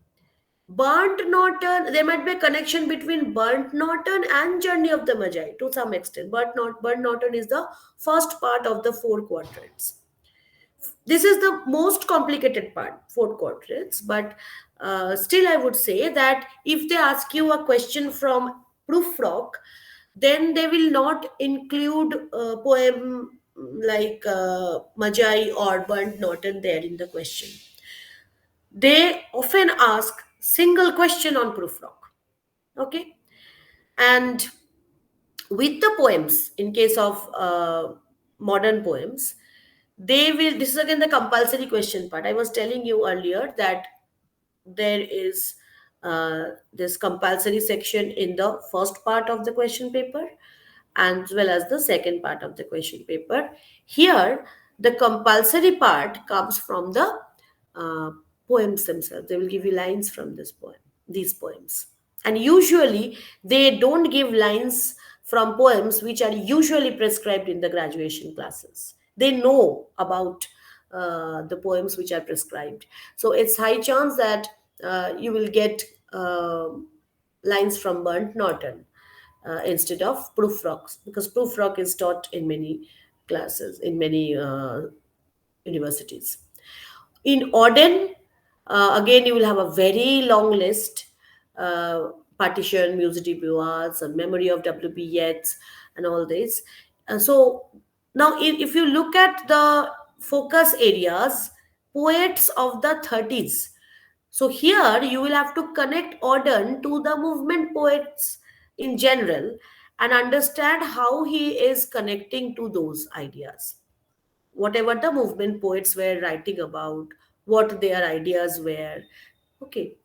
Burnt Norton, there might be a connection between Burnt Norton and Journey of the Magi to some extent. Burnt Norton is the first part of the 4 quatrains. This is the most complicated part, 4 quadrants, but still I would say that if they ask you a question from Prufrock, then they will not include a poem like Magi or Burnt Norton there in the question. They often ask single question on Prufrock. Okay, and with the poems, in case of modern poems, they will, this is again the compulsory question part. I was telling you earlier that there is this compulsory section in the first part of the question paper as well as the second part of the question paper. Here the compulsory part comes from the uh, poems themselves. They will give you lines from this poem, these poems, and usually they don't give lines from poems which are usually prescribed in the graduation classes. They know about the poems which are prescribed, so it's high chance that you will get lines from Burnt Norton instead of Proof Rocks, because Proof Rock is taught in many classes in many universities. In Auden, again, you will have a very long list, partition, music debuts, and memory of W.B. Yeats, and all this. So now, if you look at the focus areas, poets of the 30s. So here you will have to connect Auden to the movement poets in general and understand how he is connecting to those ideas, whatever the movement poets were writing about, what their ideas were. Okay.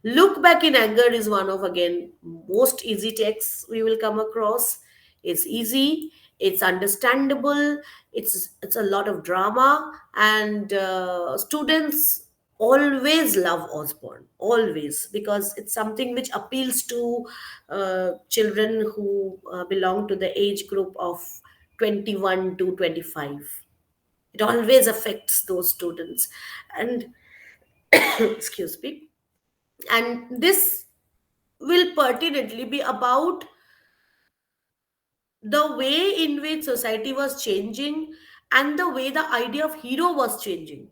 Look Back in Anger is one of, again, most easy texts we will come across. It's easy, it's understandable, it's a lot of drama, and students always love Osborne, always, because it's something which appeals to children who belong to the age group of 21 to 25. It always affects those students. And excuse me. And this will pertinently be about the way in which society was changing and the way the idea of hero was changing.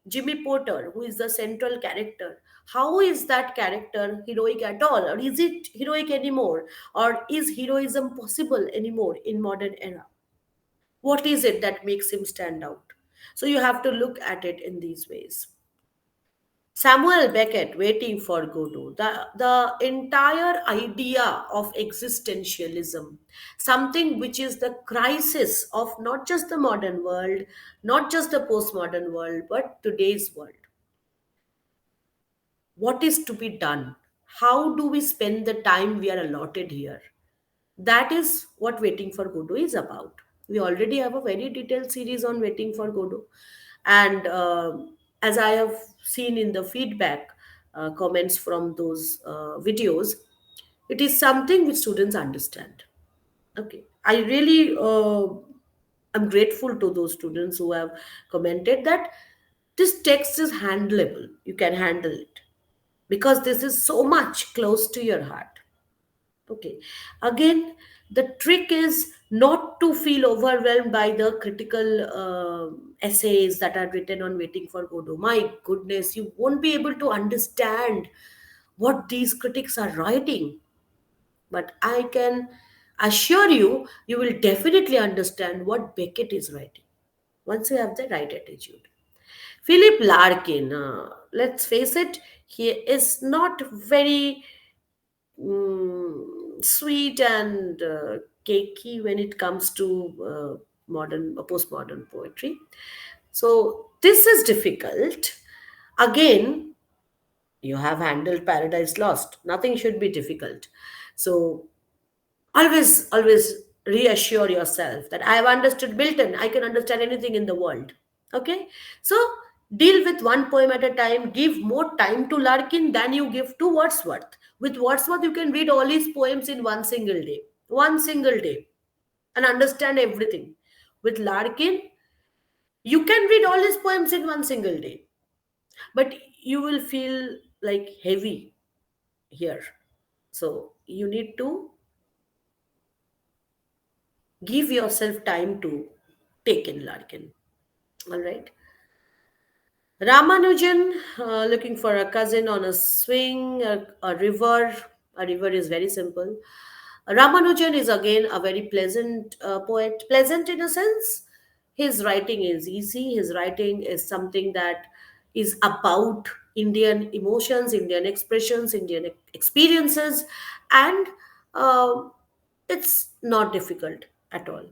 Jimmy Porter, who is the central character, how is that character heroic at all? Or is it heroic anymore? Or is heroism possible anymore in modern era? What is it that makes him stand out? So you have to look at it in these ways. Samuel Beckett, Waiting for Godot, the entire idea of existentialism, something which is the crisis of not just the modern world, not just the postmodern world, but today's world. What is to be done? How do we spend the time we are allotted here? That is what Waiting for Godot is about. We already have a very detailed series on Waiting for Godot. And as I have seen in the feedback comments from those videos, it is something which students understand. Okay. I really am grateful to those students who have commented that this text is handleable. You can handle it because this is so much close to your heart. Okay. Again, the trick is not to feel overwhelmed by the critical essays that are written on Waiting for Godot. My goodness, you won't be able to understand what these critics are writing. But I can assure you, you will definitely understand what Beckett is writing once you have the right attitude. Philip Larkin, let's face it, he is not very sweet and cakey when it comes to modern postmodern poetry. So this is difficult. Again, you have handled Paradise Lost. Nothing should be difficult. So always reassure yourself that I have understood Milton. I can understand anything in the world. Okay, so deal with one poem at a time. Give more time to Larkin than you give to Wordsworth. With Wordsworth you can read all his poems in one single day, and understand everything. With Larkin you can read all his poems in one single day, but you will feel like heavy here. So you need to give yourself time to take in Larkin. All right. Ramanujan, looking for a cousin on a swing, a river. A river is very simple. Ramanujan is again a very pleasant poet. Pleasant in a sense, his writing is easy. His writing is something that is about Indian emotions, Indian expressions, Indian experiences, and uh, it's not difficult at all.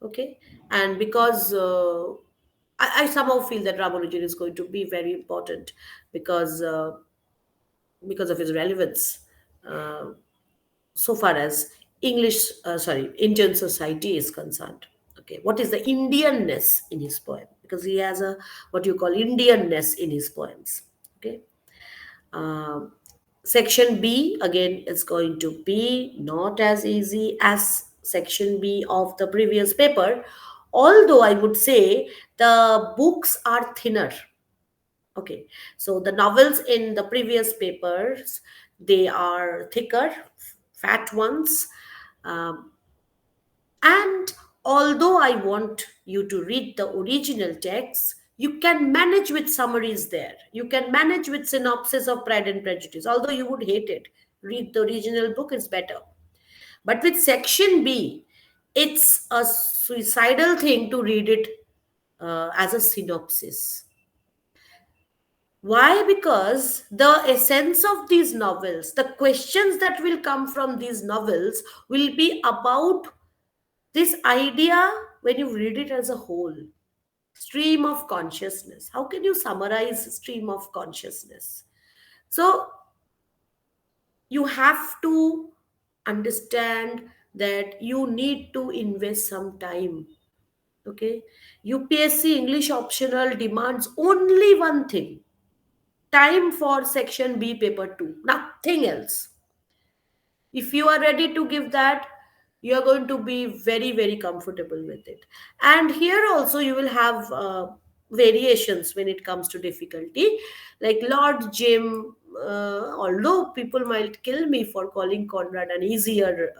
Okay, and because I somehow feel that Ramanujan is going to be very important because uh, because of his relevance uh, so far as Indian society is concerned. Okay, what is the Indianness in his poem? Because he has a what you call Indianness in his poems. Okay, um, section B again is going to be not as easy as section B of the previous paper, although I would say the books are thinner. Okay, so the novels in the previous papers, they are thicker, fat ones, um, and although I want you to read the original text, you can manage with summaries there. You can manage with synopsis of Pride and Prejudice. Although you would hate it, read the original book, it's better. But with section B, it's a suicidal thing to read it as a synopsis. Why? Because the essence of these novels, the questions that will come from these novels, will be about this idea when you read it as a whole. Stream of consciousness. How can you summarize stream of consciousness? So you have to understand that you need to invest some time. Okay, UPSC English optional demands only one thing: time for section B paper 2, nothing else. If you are ready to give that, You are going to be very, very comfortable with it. And here also you will have variations when it comes to difficulty. Like Lord Jim, although people might kill me for calling Conrad an easier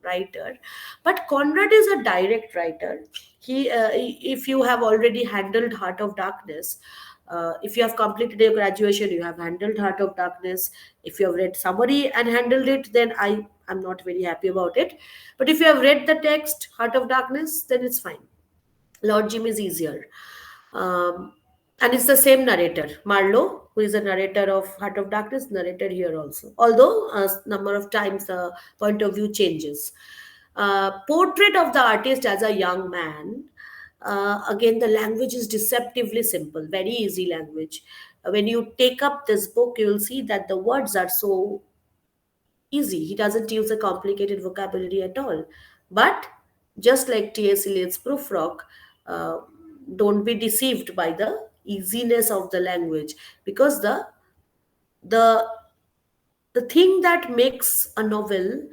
writer, but Conrad is a direct writer. If you have already handled Heart of Darkness, if you have completed your graduation, you have handled Heart of Darkness. If you have read summary and handled it, then I am not very happy about it. But if you have read the text, Heart of Darkness, then it's fine. Lord Jim is easier. Um, and it's the same narrator, Marlowe, who is the narrator of Heart of Darkness, narrated here also. Although a number of times the point of view changes. Portrait of the artist as a young man. Again, the language is deceptively simple, very easy language. When you take up this book, you will see that the words are so easy. He doesn't use a complicated vocabulary at all. But just like T.S. Eliot's Prufrock, uh, don't be deceived by the easiness of the language, because the the thing that makes a novel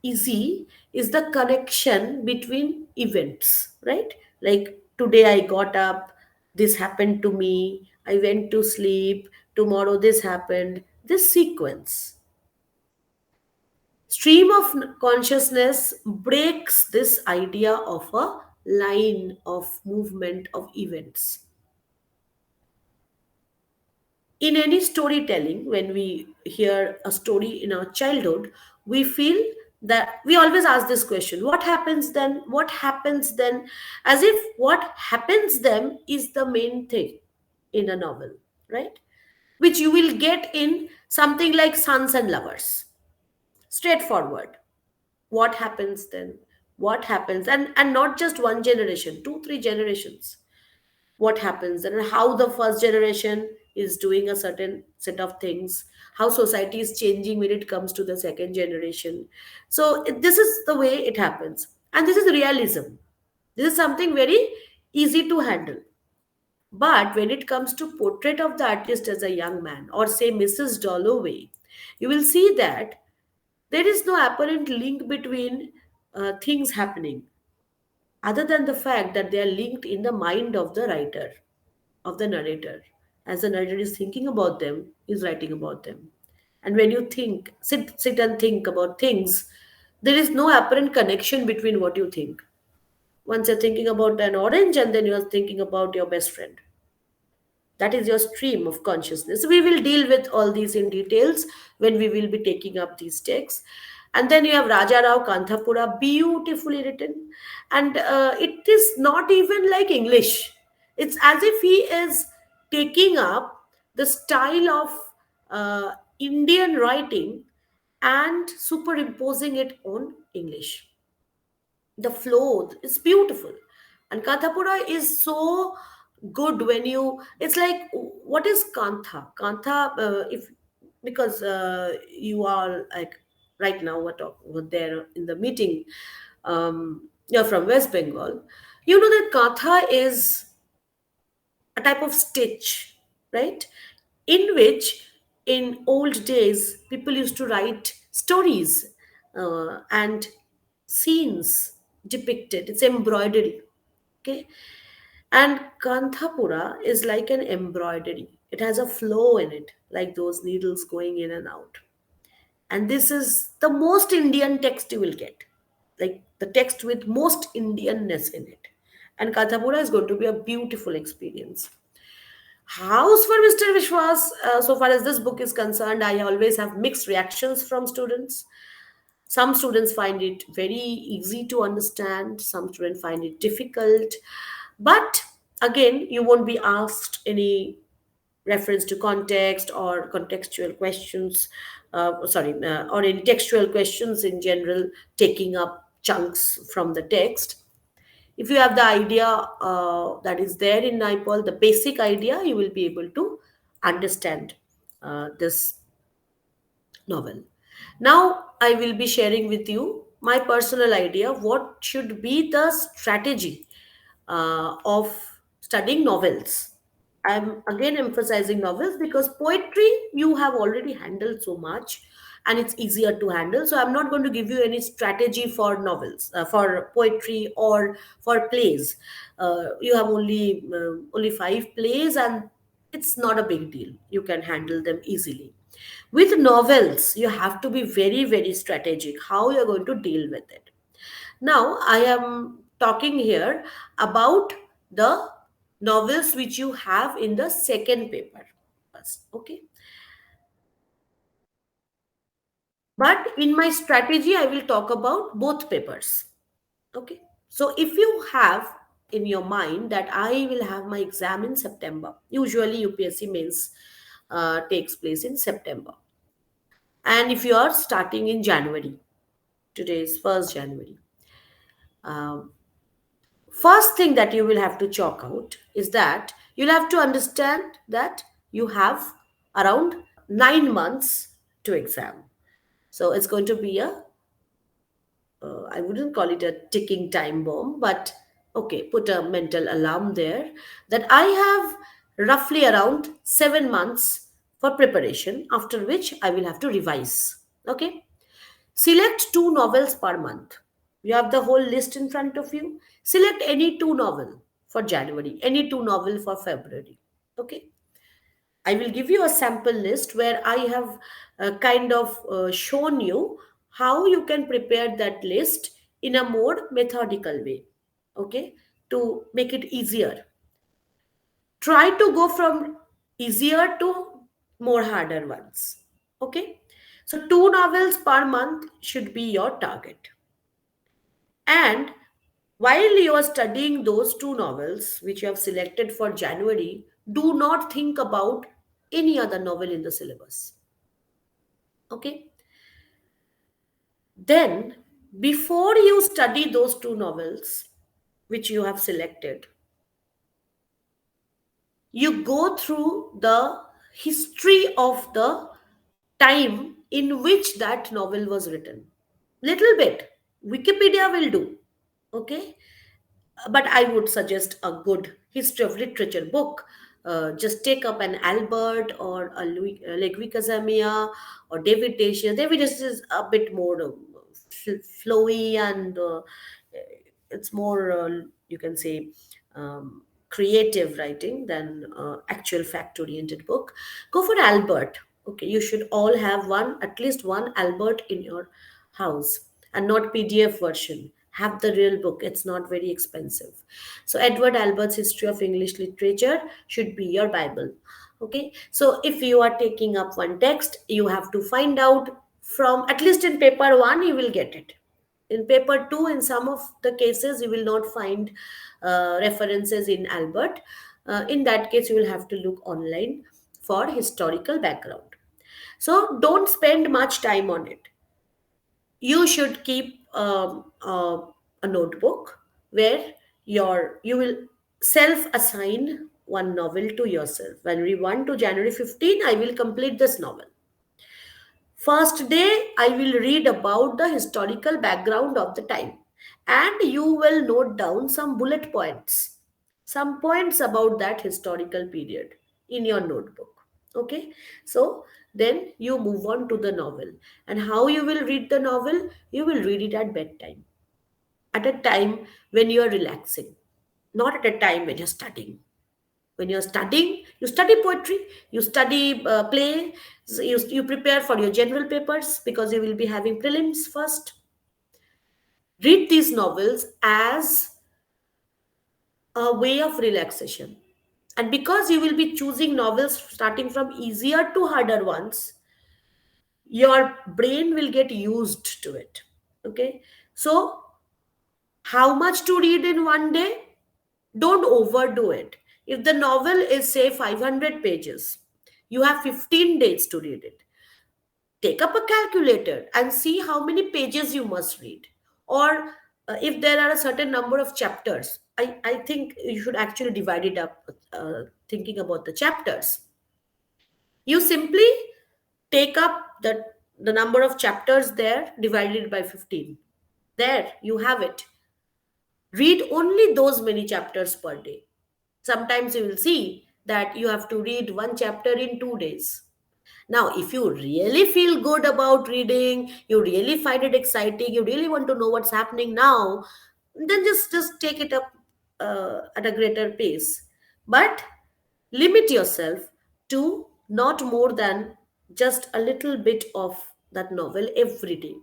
easy is the connection between events, right? Like today I got up, this happened to me, I went to sleep, tomorrow this happened, this sequence. Stream of consciousness breaks this idea of a line of movement of events. In any storytelling, when we hear a story in our childhood, we feel that we always ask this question: what happens then? What happens then? As if what happens then is the main thing in a novel, right? Which you will get in something like Sons and Lovers. Straightforward. What happens then? What happens? And not just one generation, two, three generations. What happens and how the first generation is doing a certain set of things, how society is changing when it comes to the second generation. So this is the way it happens, and this is realism. This is something very easy to handle. But when it comes to Portrait of the Artist as a Young Man, or say Mrs. Dalloway, you will see that there is no apparent link between things happening, other than the fact that they are linked in the mind of the writer, of the narrator. As the narrator is thinking about them, is writing about them. And when you sit and think about things, there is no apparent connection between what you think. Once you're thinking about an orange, and then you're thinking about your best friend. That is your stream of consciousness. We will deal with all these in details when we will be taking up these texts. And then you have Raja Rao Kanthapura, beautifully written, and it is not even like English. It's as if he is taking up the style of Indian writing and superimposing it on English. The flow is beautiful, and Kanthapura is so good. When you, it's like, what is Kantha, if, because you are like, right now we're there in the meeting, you're from West Bengal, you know that Kantha is a type of stitch, right? In which, in old days, people used to write stories and scenes depicted. It's embroidery, okay? And Kanthapura is like an embroidery. It has a flow in it, like those needles going in and out. And this is the most Indian text you will get, like the text with most Indianness in it. And Kanthapura is going to be a beautiful experience. House for Mr. Vishwas, so far as this book is concerned, I always have mixed reactions from students. Some students find it very easy to understand, some students find it difficult. But again, you won't be asked any reference to context or contextual questions, or any textual questions in general, taking up chunks from the text. If you have the idea that is there in Naipaul, the basic idea, you will be able to understand this novel. Now, I will be sharing with you my personal idea what should be the strategy of studying novels. I'm again emphasizing novels because poetry you have already handled so much. and it's easier to handle. So I'm not going to give you any strategy for novels, for poetry, or for plays. You have only 5 plays, and it's not a big deal. You can handle them easily. With novels, you have to be very, very strategic how you're going to deal with it. Now, I am talking here about the novels which you have in the second paper. Okay. But in my strategy, I will talk about both papers. Okay. So if you have in your mind that I will have my exam in September, usually UPSC mains takes place in September. And if you are starting in January, today is 1st January, um, first thing that you will have to chalk out is that you'll have to understand that you have around 9 months to exam. So it's going to be I wouldn't call it a ticking time bomb, but okay, put a mental alarm there that I have roughly around 7 months for preparation, after which I will have to revise. Okay. Select 2 novels per month. You have the whole list in front of you. Select any 2 novel for January, any 2 novel for February. Okay. I will give you a sample list where I have kind of shown you how you can prepare that list in a more methodical way. Okay. To make it easier. Try to go from easier to more harder ones. Okay. So 2 novels per month should be your target. And while you are studying those 2 novels, which you have selected for January, do not think about any other novel in the syllabus. Okay? Then, before you study those 2 novels, which you have selected, you go through the history of the time in which that novel was written. Little bit. Wikipedia will do. Okay? But I would suggest a good history of literature book. Just take up an Albert or a Ludwig Kazamia or David Teixeira. David Teixeira is a bit more flowy, and it's more, you can say, creative writing than actual fact oriented book. Go for Albert. Okay, you should all have one, at least one Albert in your house, and not PDF version. Have the real book. It's not very expensive. So Edward Albert's History of English Literature should be your Bible. Okay. So if you are taking up one text, you have to find out from, at least in paper one, you will get it. In paper two, in some of the cases, you will not find references in Albert. In that case, you will have to look online for historical background. So don't spend much time on it. You should keep a notebook where you will self assign one novel to yourself. When we 1 to January 15, I will complete this novel. First day, I will read about the historical background of the time, and you will note down some bullet points, some points about that historical period in your notebook. Okay, so then you move on to the novel. And how you will read the novel? You will read it at bedtime, at a time when you are relaxing, not at a time when you're studying. When you're studying, you study poetry, you study play, so you prepare for your general papers because you will be having prelims first. Read these novels as a way of relaxation. And because you will be choosing novels starting from easier to harder ones, your brain will get used to it. Okay. So, how much to read in one day? Don't overdo it. If the novel is, say, 500 pages, you have 15 days to read it. Take up a calculator and see how many pages you must read. Or if there are a certain number of chapters, I think you should actually divide it up, thinking about the chapters. You simply take up the number of chapters there divided by 15. There, you have it. Read only those many chapters per day. Sometimes you will see that you have to read one chapter in 2 days. Now, if you really feel good about reading, you really find it exciting, you really want to know what's happening now, then just take it up at a greater pace. But limit yourself to not more than just a little bit of that novel every day,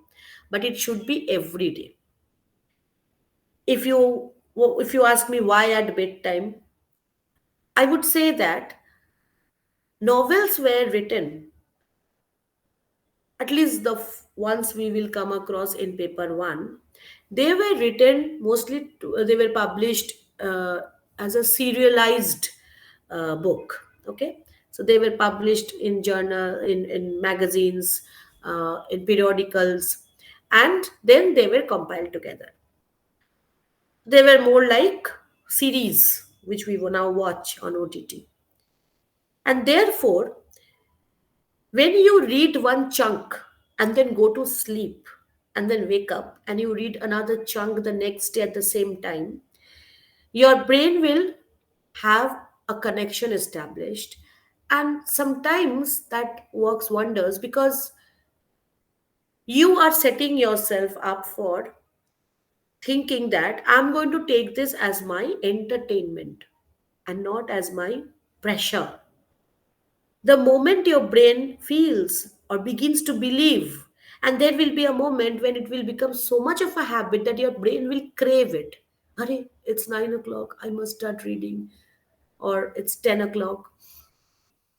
but it should be every day. If you ask me why at bedtime, I would say that novels were written, at least the ones we will come across in paper one, they were written mostly they were published as a serialized book. Okay, so they were published in journal, in magazines, in periodicals, and then they were compiled together. They were more like series which we will now watch on OTT. And therefore, when you read one chunk and then go to sleep and then wake up and you read another chunk the next day at the same time, your brain will have a connection established. And sometimes that works wonders because you are setting yourself up for thinking that I'm going to take this as my entertainment and not as my pressure. The moment your brain feels or begins to believe, and there will be a moment when it will become so much of a habit that your brain will crave it. Arey, it's 9 o'clock, I must start reading, or it's 10 o'clock.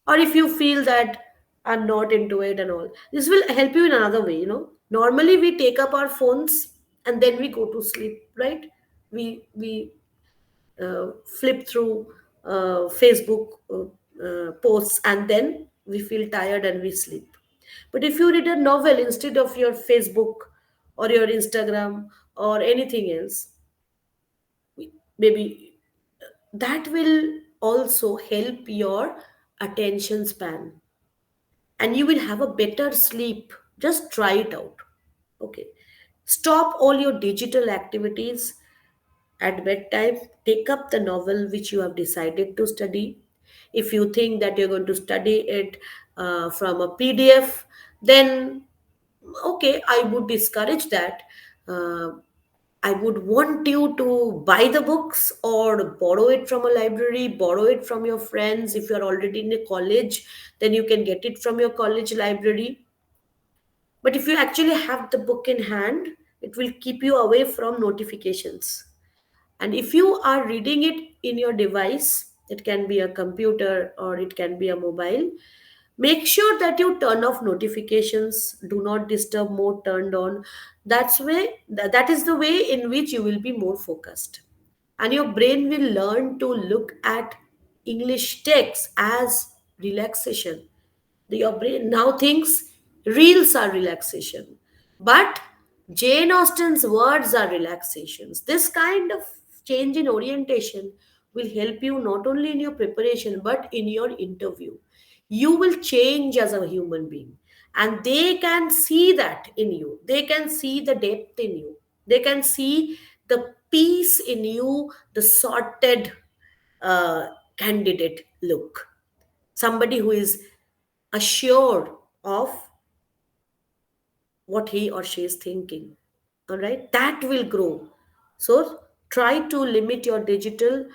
Or if you feel that I'm not into it and all, this will help you in another way. Normally we take up our phones and then we go to sleep, right? We flip through Facebook posts, and then we feel tired and we sleep. But if you read a novel instead of your Facebook or your Instagram or anything else, maybe that will also help your attention span, and you will have a better sleep. Just try it out. Okay. Stop all your digital activities at bedtime. Take up the novel which you have decided to study. If you think that you're going to study it from a PDF, then okay, I would discourage that. Uh, I would want you to buy the books or borrow it from a library, borrow it from your friends. If you're already in a college, then you can get it from your college library. But if you actually have the book in hand, it will keep you away from notifications. And if you are reading it in your device, it can be a computer or it can be a mobile, make sure that you turn off notifications, do not disturb mode turned on. That is the way in which you will be more focused. And your brain will learn to look at English text as relaxation. Your brain now thinks reels are relaxation, but Jane Austen's words are relaxations. This kind of change in orientation will help you not only in your preparation but in your interview. You will change as a human being, and they can see that in you. They can see the depth in you, they can see the peace in you, the sorted uh, candidate look. Somebody who is assured of what he or she is thinking. All right, that will grow. So try to limit your digital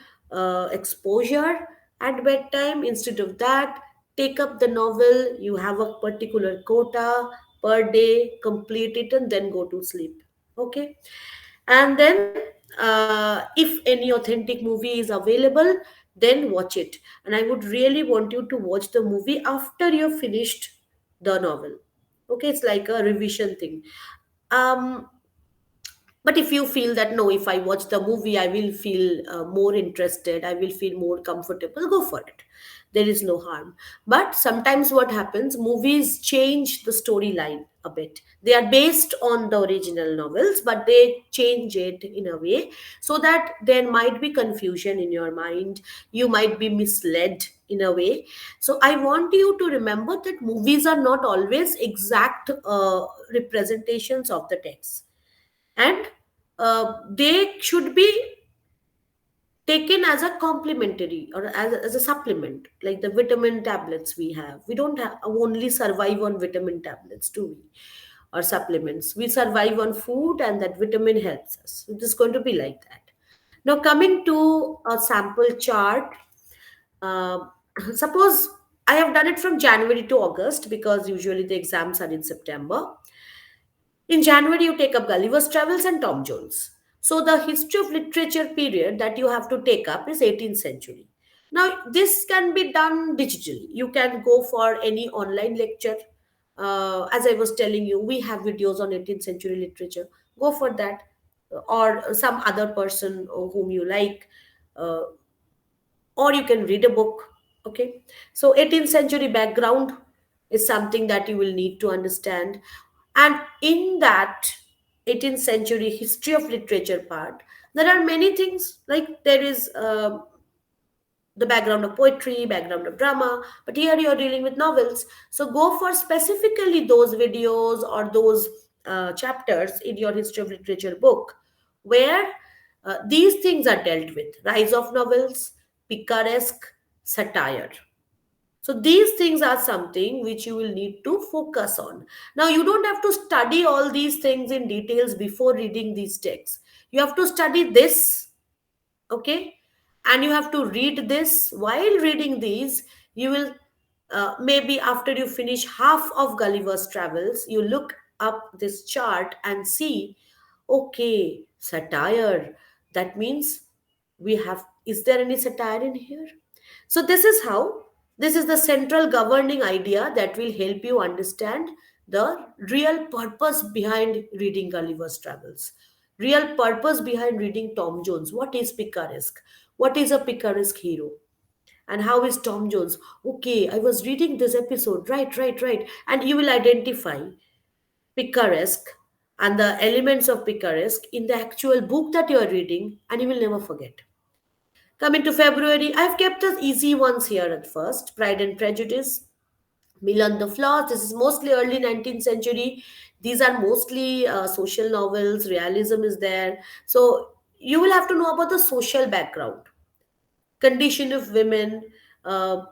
exposure at bedtime. Instead of that, take up the novel. You have a particular quota per day, complete it, and then go to sleep. Okay. And then if any authentic movie is available, then watch it. And I would really want you to watch the movie after you've finished the novel. Okay, it's like a revision thing. um but if you feel that no, if I watch the movie I will feel more interested, I will feel more comfortable, go for it. There is no harm. But sometimes what happens, movies change the storyline a bit. They are based on the original novels, but they change it in a way so that there might be confusion in your mind. You might be misled in a way. So I want you to remember that movies are not always exact representations of the text, and they should be taken as a complementary or as a supplement, like the vitamin tablets we have. We don't have only survive on vitamin tablets, do we? Or supplements. We survive on food, and that vitamin helps us. It is going to be like that. Now, coming to a sample chart, uh, suppose I have done it from January to August because usually the exams are in September. In January, you take up Gulliver's Travels and Tom Jones. So the history of literature period that you have to take up is 18th century. Now, this can be done digitally. You can go for any online lecture. As I was telling you, we have videos on 18th century literature. Go for that. Or some other person whom you like. Uh, or you can read a book. Okay, so 18th century background is something that you will need to understand, and in that 18th century history of literature part, there are many things, like there is the background of poetry, background of drama, but here you're dealing with novels. So go for specifically those videos or those chapters in your history of literature book where these things are dealt with: rise of novels, picaresque, satire. So these things are something which you will need to focus on. Now, you don't have to study all these things in details before reading these texts. You have to study this, okay, and you have to read this. While reading these, you will maybe after you finish half of Gulliver's Travels, you look up this chart and see, okay, satire, that means we have, is there any satire in here? So this is how, this is the central governing idea that will help you understand the real purpose behind reading Gulliver's Travels, real purpose behind reading Tom Jones. What is picaresque? What is a picaresque hero? And how is Tom Jones? Okay, I was reading this episode. Right, right, right. And you will identify picaresque and the elements of picaresque in the actual book that you are reading, and you will never forget. Coming to February, I've kept the easy ones here at first: Pride and Prejudice, Mill on the Floor. This is mostly early 19th century. These are mostly social novels, realism is there. So you will have to know about the social background, condition of women, uh,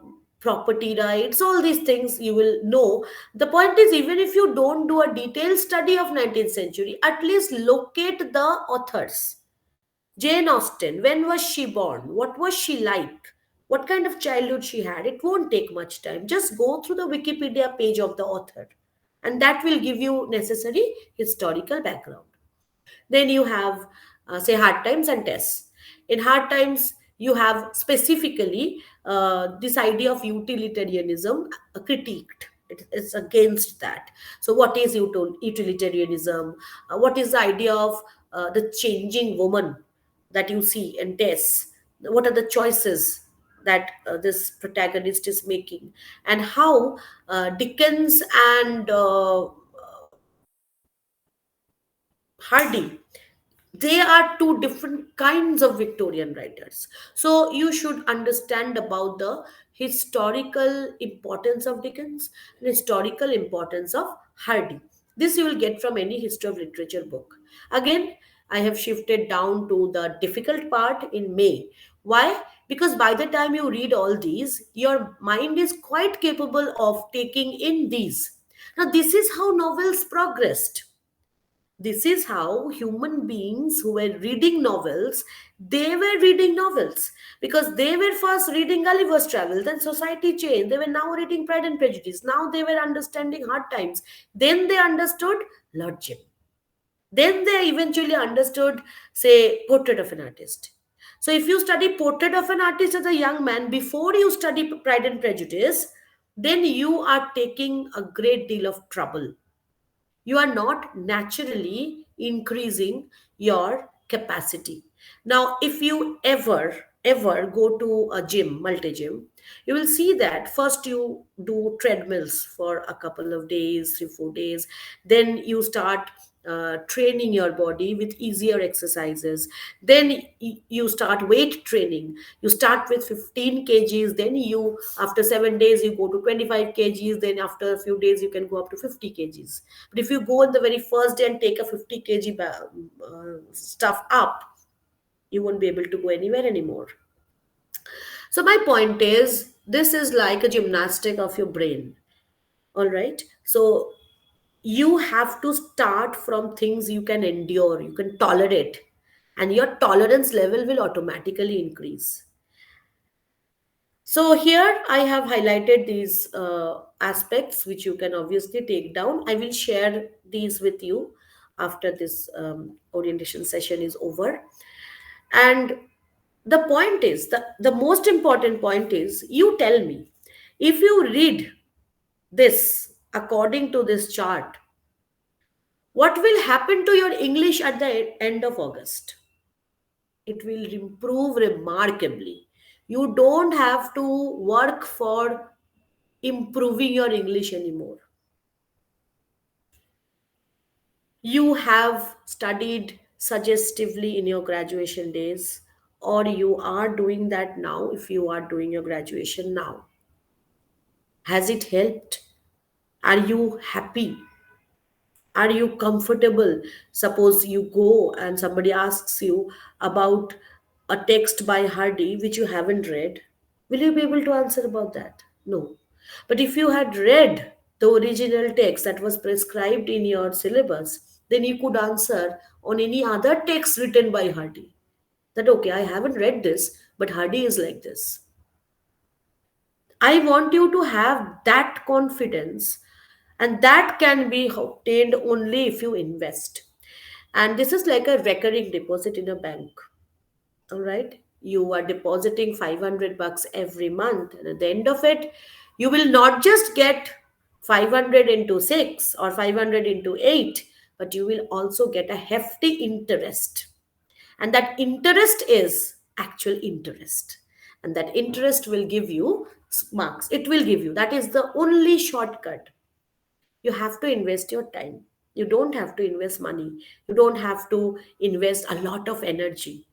property rights, all these things you will know. The point is, even if you don't do a detailed study of 19th century, at least locate the authors. Jane Austen, when was she born? What was she like? What kind of childhood she had? It won't take much time. Just go through the Wikipedia page of the author, and that will give you necessary historical background. Then you have, say, hard times and tests. In hard times, you have specifically this idea of utilitarianism critiqued. It's against that. So, what is utilitarianism? What is the idea of the changing woman that you see in tests? What are the choices that this protagonist is making? And how Dickens and Hardy, they are two different kinds of Victorian writers. So you should understand about the historical importance of Dickens and historical importance of Hardy. This you will get from any history of literature book. Again, I have shifted down to the difficult part in May. Why? Because by the time you read all these, your mind is quite capable of taking in these. Now, this is how novels progressed. This is how human beings who were reading novels, they were reading novels because they were first reading Gulliver's Travels, then Society Changed. They were now reading Pride and Prejudice. Now they were understanding Hard Times. Then they understood Lord Jim. Then they eventually understood, say, Portrait of an Artist. So if you study Portrait of an Artist as a young man before you study Pride and Prejudice, then you are taking a great deal of trouble. You are not naturally increasing your capacity. Now, if you ever go to a gym, multi gym, you will see that first you do treadmills for a couple of days, 3 4 days. Then you start training your body with easier exercises. Then you start weight training. You start with 15 kgs, then you, after 7 days, you go to 25 kgs, then after a few days you can go up to 50 kgs. But if you go on the very first day and take a 50 kg stuff up, You won't be able to go anywhere anymore. So my point is, this is like a gymnastic of your brain. All right. So you have to start from things you can endure, you can tolerate, and your tolerance level will automatically increase. So here I have highlighted these aspects which you can obviously take down. I will share these with you after this orientation session is over. And the point is, the most important point is, you tell me, if you read this according to this chart, what will happen to your English at the end of August? It will improve remarkably. You don't have to work for improving your English anymore. You have studied suggestively in your graduation days, or you are doing that now if you are doing your graduation now. Has it helped? Are you happy? Are you comfortable? Suppose you go and somebody asks you about a text by Hardy which you haven't read. Will you be able to answer about that? No. But if you had read the original text that was prescribed in your syllabus, then you could answer on any other text written by Hardy. That, okay, I haven't read this, but Hardy is like this. I want you to have that confidence, and that can be obtained only if you invest. And this is like a recurring deposit in a bank. All right, you are depositing 500 bucks every month, and at the end of it, you will not just get 500 into 6 or 500 into 8, but you will also get a hefty interest. And that interest is actual interest, and that interest will give you marks. It will give you, that is the only shortcut. You have to invest your time. You don't have to invest money. You don't have to invest a lot of energy.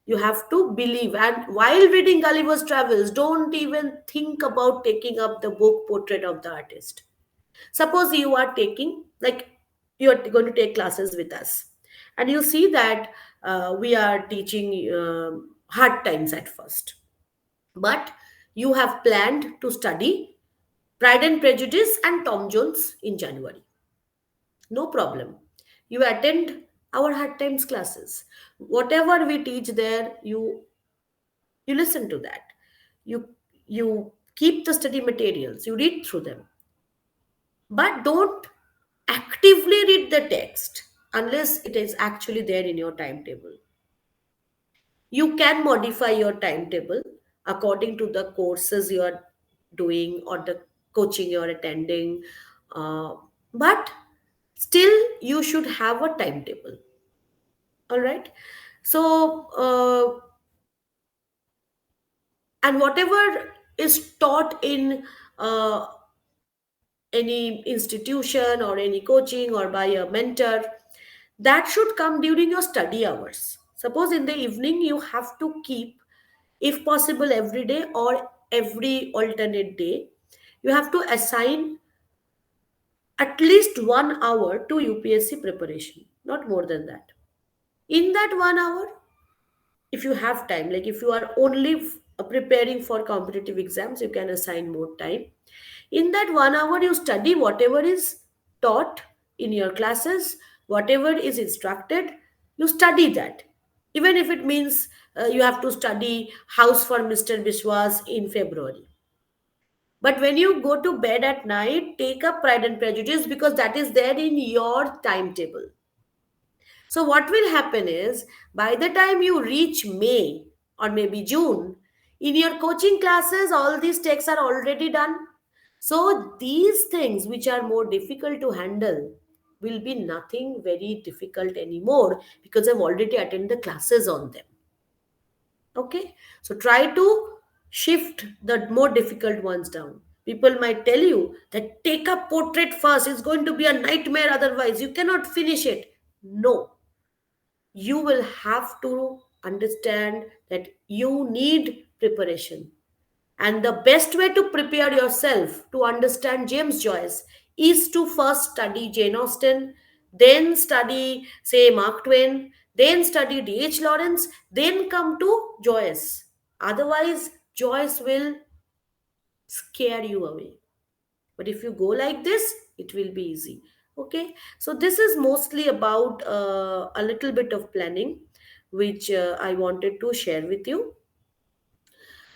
You have to believe. And while reading Gulliver's Travels, don't even think about taking up the book Portrait of the Artist. Suppose you are taking, like, you are going to take classes with us, and you see that we are teaching hard times at first, but you have planned to study Pride and Prejudice and Tom Jones in January. No problem. You attend our hard times classes. Whatever we teach there, you listen to that. You keep the study materials. You read through them, but don't actively read the text unless it is actually there in your timetable. You can modify your timetable according to the courses you are doing or the coaching you are attending, uh, but still you should have a timetable. All right. So and whatever is taught in uh, any institution or any coaching or by a mentor, that should come during your study hours. Suppose in the evening you have to keep, if possible every day or every alternate day, you have to assign at least 1 hour to UPSC preparation, not more than that. In that 1 hour, if you have time, like if you are only preparing for competitive exams, you can assign more time. In that 1 hour, you study whatever is taught in your classes, whatever is instructed, you study that. Even if it means you have to study House for Mr. Biswas in February. But when you go to bed at night, take up Pride and Prejudice because that is there in your timetable. So, what will happen is, by the time you reach May or maybe June, in your coaching classes, all these texts are already done. So, these things which are more difficult to handle will be nothing very difficult anymore because I've already attended the classes on them. Okay, so try to shift the more difficult ones down. People might tell you that take a portrait first, it's going to be a nightmare, otherwise, you cannot finish it. No, you will have to understand that you need preparation. And the best way to prepare yourself to understand James Joyce is to first study Jane Austen, then study, say, Mark Twain, then study D.H. Lawrence, then come to Joyce. Otherwise, Joyce will scare you away. But if you go like this, it will be easy. Okay, so this is mostly about a little bit of planning, which I wanted to share with you.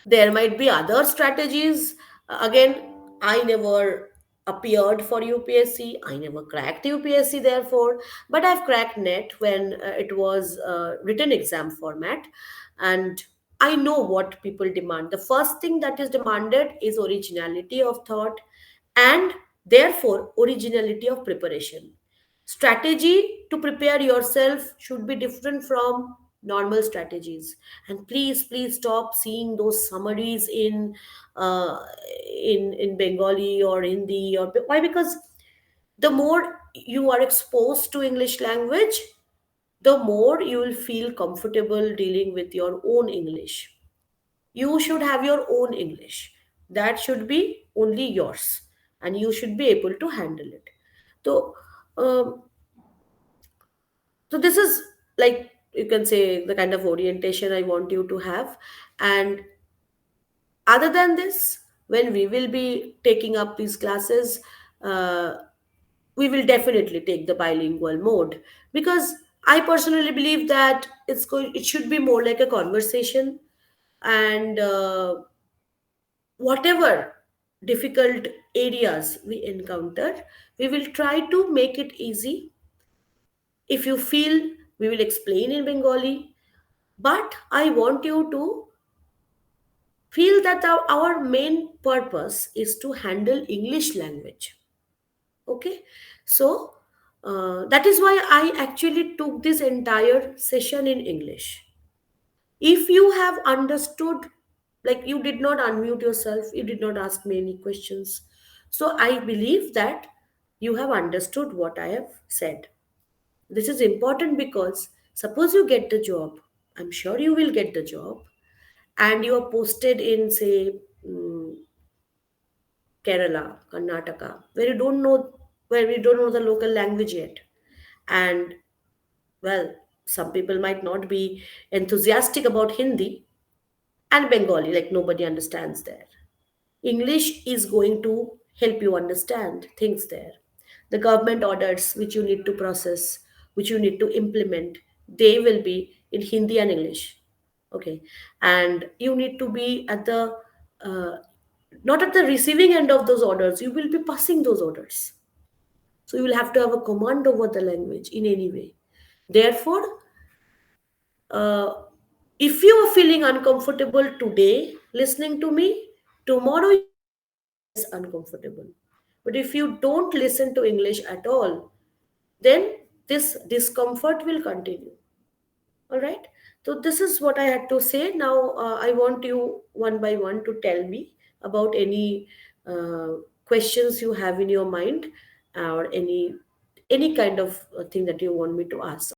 There might be other strategies. Again, I never appeared for UPSC. I never cracked UPSC, therefore, but I've cracked NET when it was written exam format, and I know what people demand. The first thing that is demanded is originality of thought, and therefore originality of preparation. Strategy to prepare yourself should be different from normal strategies. And please stop seeing those summaries uh, in Bengali or Hindi. Or why? Because the more you are exposed to English language, the more you will feel comfortable dealing with your own English. You should have your own English. That should be only yours, and you should be able to handle it. So, um, so this is, like, you can say, the kind of orientation I want you to have. And other than this, when we will be taking up these classes, uh, we will definitely take the bilingual mode, because I personally believe that it should be more like a conversation. And whatever difficult areas we encounter, we will try to make it easy. If you feel, we will explain in Bengali, but I want you to feel that our main purpose is to handle English language. Okay, so that is why I actually took this entire session in English. If you have understood, like, you did not unmute yourself, you did not ask me any questions, so I believe that you have understood what I have said. This is important because suppose you get the job, I'm sure you will get the job, and you are posted in, say, mm, Kerala, Karnataka, where we don't know the local language yet. And, well, some people might not be enthusiastic about Hindi and Bengali, like nobody understands there. English is going to help you understand things there. The government orders which you need to process, which you need to implement, they will be in Hindi and English. Okay. And you need to be at the, uh, not at the receiving end of those orders, you will be passing those orders. So you will have to have a command over the language in any way. Therefore, uh, if you are feeling uncomfortable today listening to me, tomorrow you feel less uncomfortable. But if you don't listen to English at all, then this discomfort will continue. All right. So this is what I had to say. Now I want you one by one to tell me about any questions you have in your mind, or any kind of thing that you want me to ask.